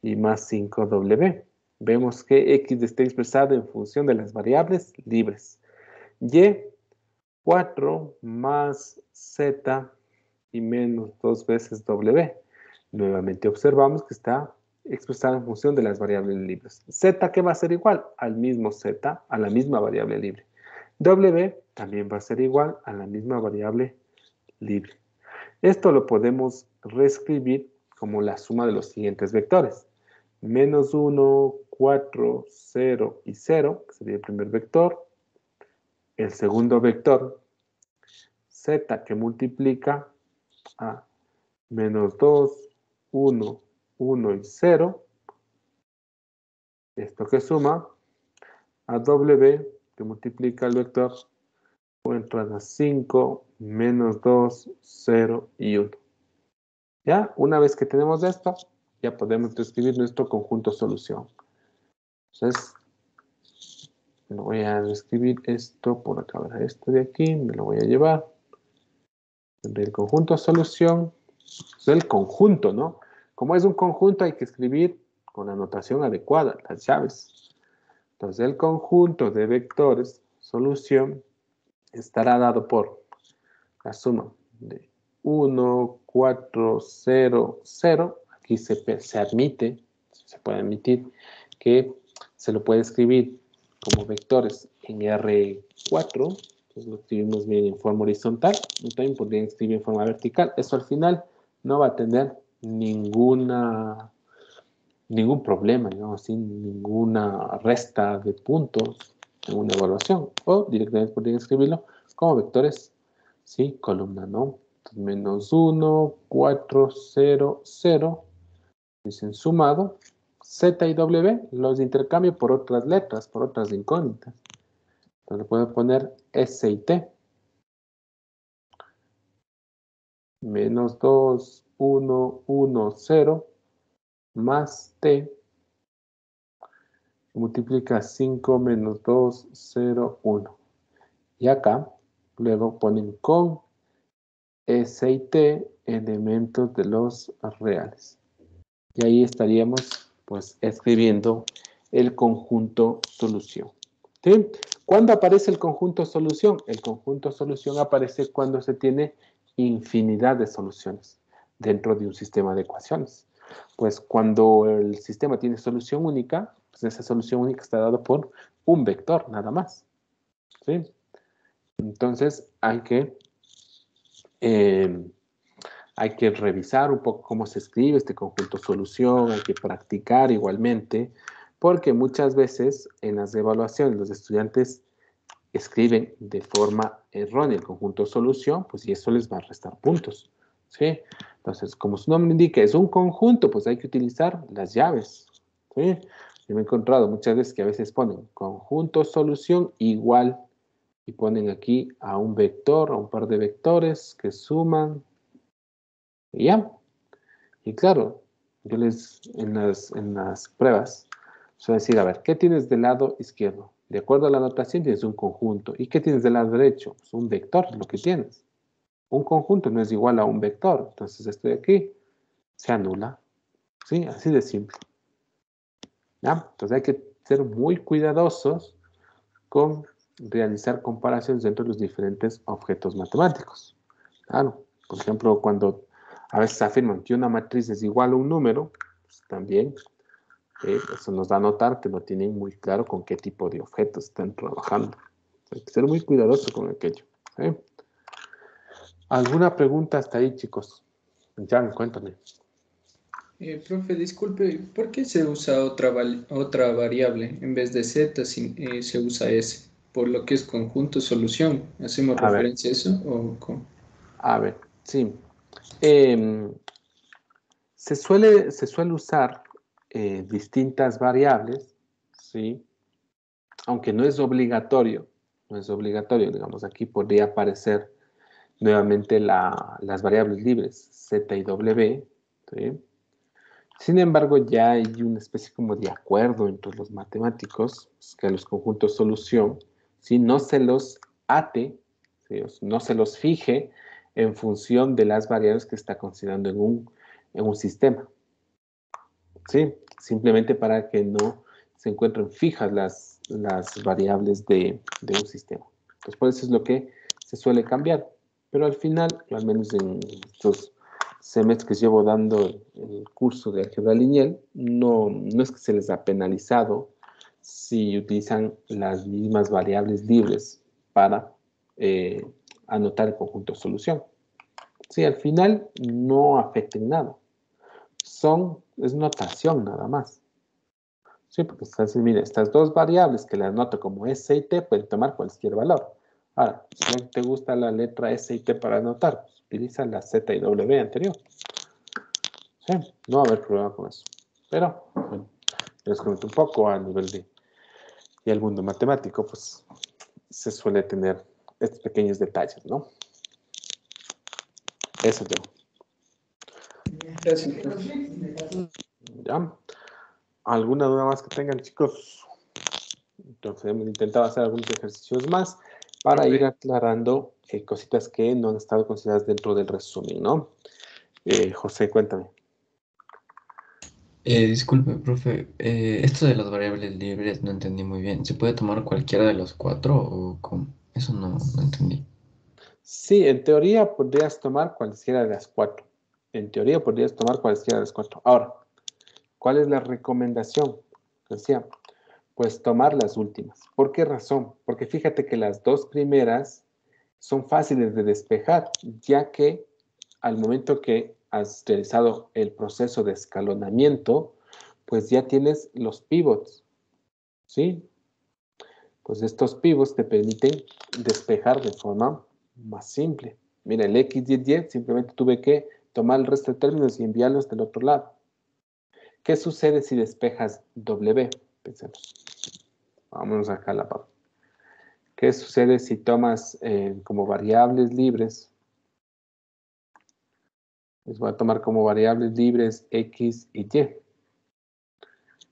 y más 5W. Vemos que X está expresado en función de las variables libres. Y, 4 más Z y menos 2 veces W. Nuevamente observamos que está expresado en función de las variables libres. Z, ¿qué va a ser igual? Al mismo Z, a la misma variable libre. W también va a ser igual a la misma variable libre. Esto lo podemos reescribir como la suma de los siguientes vectores. Menos 1, 4, 0 y 0, que sería el primer vector. El segundo vector, z, que multiplica a menos 2, 1, 1 y 0. Esto que suma a w, que multiplica el vector por entrada 5, menos 2, 0 y 1. ¿Ya? Una vez que tenemos esto, ya podemos describir nuestro conjunto solución. Entonces, me voy a escribir esto por acá, esto de aquí, me lo voy a llevar. El conjunto solución es el conjunto, ¿no? Como es un conjunto, hay que escribir con la notación adecuada, las llaves. Entonces, el conjunto de vectores solución estará dado por la suma de 1, 4, 0, 0. Aquí se admite, se puede admitir que se lo puede escribir como vectores en R4. Entonces lo escribimos bien en forma horizontal. Y también podrían escribir en forma vertical. Eso al final no va a tener ningún problema, ¿no? Sin ninguna resta de puntos en una evaluación. O directamente podrían escribirlo como vectores, ¿sí? Columna, ¿no? Entonces, menos 1, 4, 0, 0. Dicen sumado. Z y W los intercambio por otras letras, por otras incógnitas. Entonces puedo poner S y T. Menos 2, 1, 1, 0, más T. Multiplica 5 menos 2, 0, 1. Y acá, luego ponen con S y T elementos de los reales. Y ahí estaríamos, pues, escribiendo el conjunto solución. ¿Sí? ¿Cuándo aparece el conjunto solución? El conjunto solución aparece cuando se tiene infinidad de soluciones dentro de un sistema de ecuaciones. Pues cuando el sistema tiene solución única, pues esa solución única está dada por un vector, nada más. ¿Sí? Entonces hay que revisar un poco cómo se escribe este conjunto solución, hay que practicar igualmente, porque muchas veces en las evaluaciones los estudiantes escriben de forma errónea el conjunto solución, pues y eso les va a restar puntos, ¿sí? Entonces, como su nombre indica, es un conjunto, pues hay que utilizar las llaves, ¿sí? Yo me he encontrado muchas veces que a veces ponen conjunto solución igual y ponen aquí a un vector, a un par de vectores que suman y ya. Y claro, yo en las pruebas suelo decir, a ver, ¿qué tienes del lado izquierdo? De acuerdo a la notación tienes un conjunto. ¿Y qué tienes del lado derecho? Pues un vector es lo que tienes. Un conjunto no es igual a un vector. Entonces esto de aquí se anula. ¿Sí? Así de simple. ¿Ya? Entonces hay que ser muy cuidadosos con realizar comparaciones entre los diferentes objetos matemáticos. Claro, por ejemplo, cuando a veces afirman que una matriz es igual a un número, pues también eso nos da a notar que no tienen muy claro con qué tipo de objetos están trabajando. Hay que ser muy cuidadosos con aquello. ¿Sí? ¿Alguna pregunta hasta ahí, chicos? Jan, cuéntame. Profe, disculpe, ¿por qué se usa otra variable en vez de z se usa s? ¿Por lo que es conjunto solución? ¿Hacemos A ver, referencia a eso o cómo? Sí. Em, se suele usar distintas variables, ¿sí? Aunque no es obligatorio, digamos, aquí podría aparecer nuevamente las variables libres, z y w, ¿sí? Sin embargo, ya hay una especie como de acuerdo entre los matemáticos, pues, que los conjuntos solución, ¿sí? No se los ate, ¿sí? No se los fije en función de las variables que está considerando en un sistema, ¿sí? Simplemente para que no se encuentren fijas las variables de un sistema. Entonces, por eso es lo que se suele cambiar. Pero al final, al menos en estos semestres que llevo dando el curso de álgebra lineal, no es que se les ha penalizado si utilizan las mismas variables libres para anotar el conjunto de solución. Sí, al final no afecta en nada. Es notación nada más. Sí, porque mira, estas dos variables que las noto como S y T pueden tomar cualquier valor. Ahora, si no te gusta la letra S y T para anotar, pues utiliza la Z y W anterior. Sí, no va a haber problema con eso. Pero, bueno, les comento un poco a nivel de y el mundo matemático, pues se suele tener estos pequeños detalles, ¿no? Eso yo. Gracias, profe. ¿Ya? ¿Alguna duda más que tengan, chicos? Entonces hemos intentado hacer algunos ejercicios más para ir aclarando cositas que no han estado consideradas dentro del resumen, ¿no? José, cuéntame. Disculpe, profe, esto de las variables libres no entendí muy bien. ¿Se puede tomar cualquiera de los cuatro o cómo? Eso no entendí. Sí, en teoría podrías tomar cualquiera de las cuatro. En teoría podrías tomar cualquiera de las cuatro. Ahora, ¿cuál es la recomendación? Decía, pues tomar las últimas. ¿Por qué razón? Porque fíjate que las dos primeras son fáciles de despejar, ya que al momento que has realizado el proceso de escalonamiento, pues ya tienes los pivots, ¿sí? Pues estos pivots te permiten despejar de forma más simple. Mira, el X y el Y simplemente tuve que tomar el resto de términos y enviarlos del otro lado. ¿Qué sucede si despejas W? Pensemos. Vámonos acá a la parte. ¿Qué sucede si tomas como variables libres? Les voy a tomar como variables libres X y Y.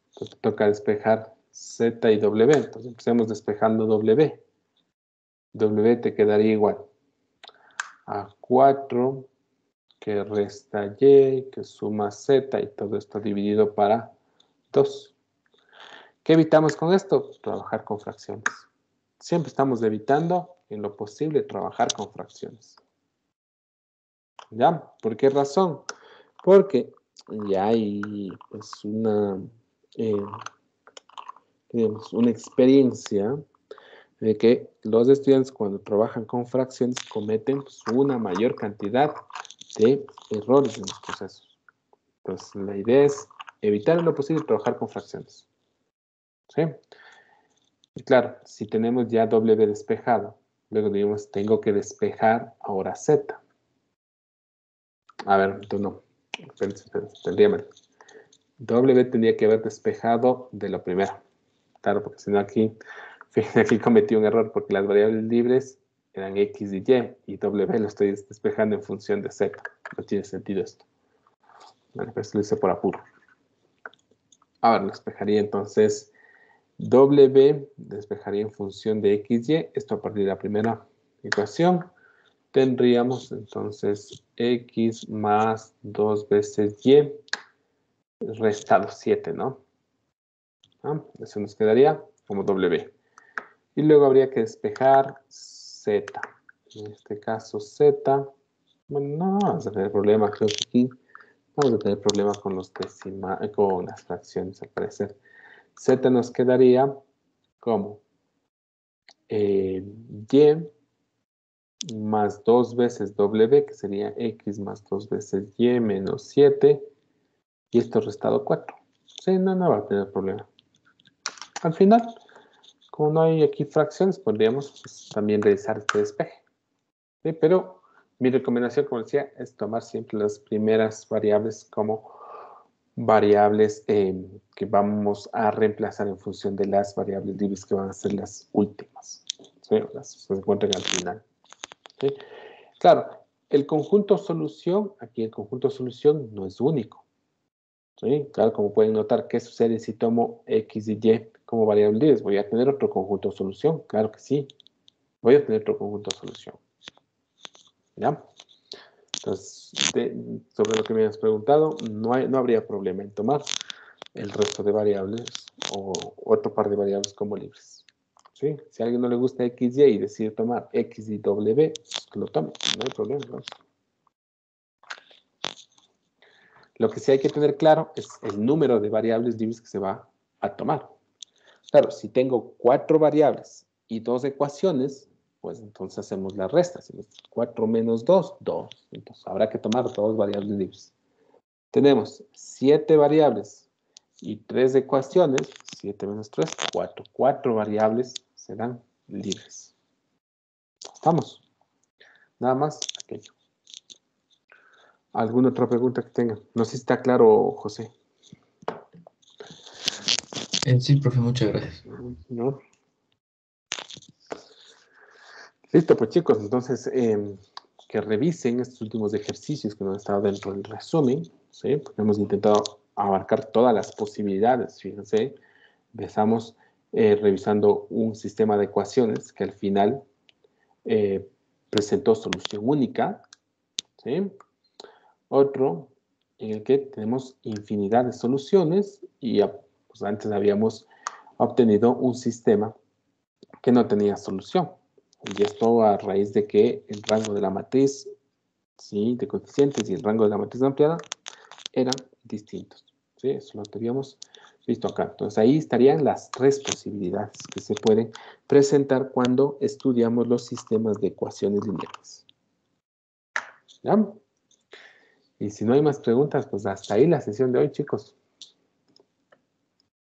Entonces toca despejar Z y W. Entonces empecemos despejando W. W te quedaría igual a 4 que resta Y, que suma Z y todo esto dividido para 2. ¿Qué evitamos con esto? Trabajar con fracciones. Siempre estamos evitando, en lo posible, trabajar con fracciones. ¿Ya? ¿Por qué razón? Porque ya hay pues, una experiencia de que los estudiantes cuando trabajan con fracciones cometen pues, una mayor cantidad de errores en los procesos. Entonces, la idea es evitar en lo posible trabajar con fracciones. ¿Sí? Y claro, si tenemos ya W despejado, luego digamos, tengo que despejar ahora Z. A ver, entonces no. Tendría mal. W tendría que haber despejado de lo primero. Claro, porque si no aquí cometí un error porque las variables libres eran X y Y W lo estoy despejando en función de Z. No tiene sentido esto. Bueno, pues lo hice por apuro. Ahora despejaría entonces W, despejaría en función de X, Y. Esto a partir de la primera ecuación. tendríamos entonces x más 2 veces y restado 7, ¿no? Eso nos quedaría como W. Y luego habría que despejar Z. En este caso Z. Bueno, no vamos a tener problema, creo que aquí vamos a tener problema con los con las fracciones al parecer. Z nos quedaría como y más 2 veces W, que sería X más 2 veces Y menos 7. Y esto restado 4. Sí, no va a tener problema. Al final, como no hay aquí fracciones, podríamos pues, también realizar este despeje. ¿Sí? Pero mi recomendación, como decía, es tomar siempre las primeras variables como variables que vamos a reemplazar en función de las variables libres que van a ser las últimas. ¿Sí? Las que se encuentran al final. ¿Sí? Claro, el conjunto solución, aquí el conjunto solución no es único. ¿Sí? Claro, como pueden notar, ¿qué sucede si tomo X y Y como variables libres? Voy a tener otro conjunto solución, claro que sí. Voy a tener otro conjunto solución. ¿Ya? Entonces, sobre lo que me has preguntado, no habría problema en tomar el resto de variables o otro par de variables como libres. ¿Sí? Si a alguien no le gusta X, Y y decide tomar X y W, pues que lo tome, no hay problema. ¿No? Lo que sí hay que tener claro es el número de variables libres que se va a tomar. Claro, si tengo 4 variables y 2 ecuaciones, pues entonces hacemos la resta. Si es 4 menos 2, 2. Entonces habrá que tomar 2 variables libres. Tenemos 7 variables y 3 ecuaciones. 7 menos 3, 4. 4 variables serán libres. ¿Estamos? Nada más aquello. ¿Alguna otra pregunta que tengan? No sé si está claro, José. Sí, profe, muchas gracias. ¿No? Listo, pues chicos, entonces que revisen estos últimos ejercicios que nos han estado dentro del resumen, ¿sí? Porque hemos intentado abarcar todas las posibilidades, fíjense. Empezamos revisando un sistema de ecuaciones que al final presentó solución única, ¿sí? Otro en el que tenemos infinidad de soluciones y pues antes habíamos obtenido un sistema que no tenía solución. Y esto a raíz de que el rango de la matriz, ¿sí?, de coeficientes y el rango de la matriz ampliada eran distintos. ¿Sí? Eso lo teníamos visto acá. Entonces ahí estarían las 3 posibilidades que se pueden presentar cuando estudiamos los sistemas de ecuaciones lineales. ¿Ya? Y si no hay más preguntas, pues hasta ahí la sesión de hoy, chicos.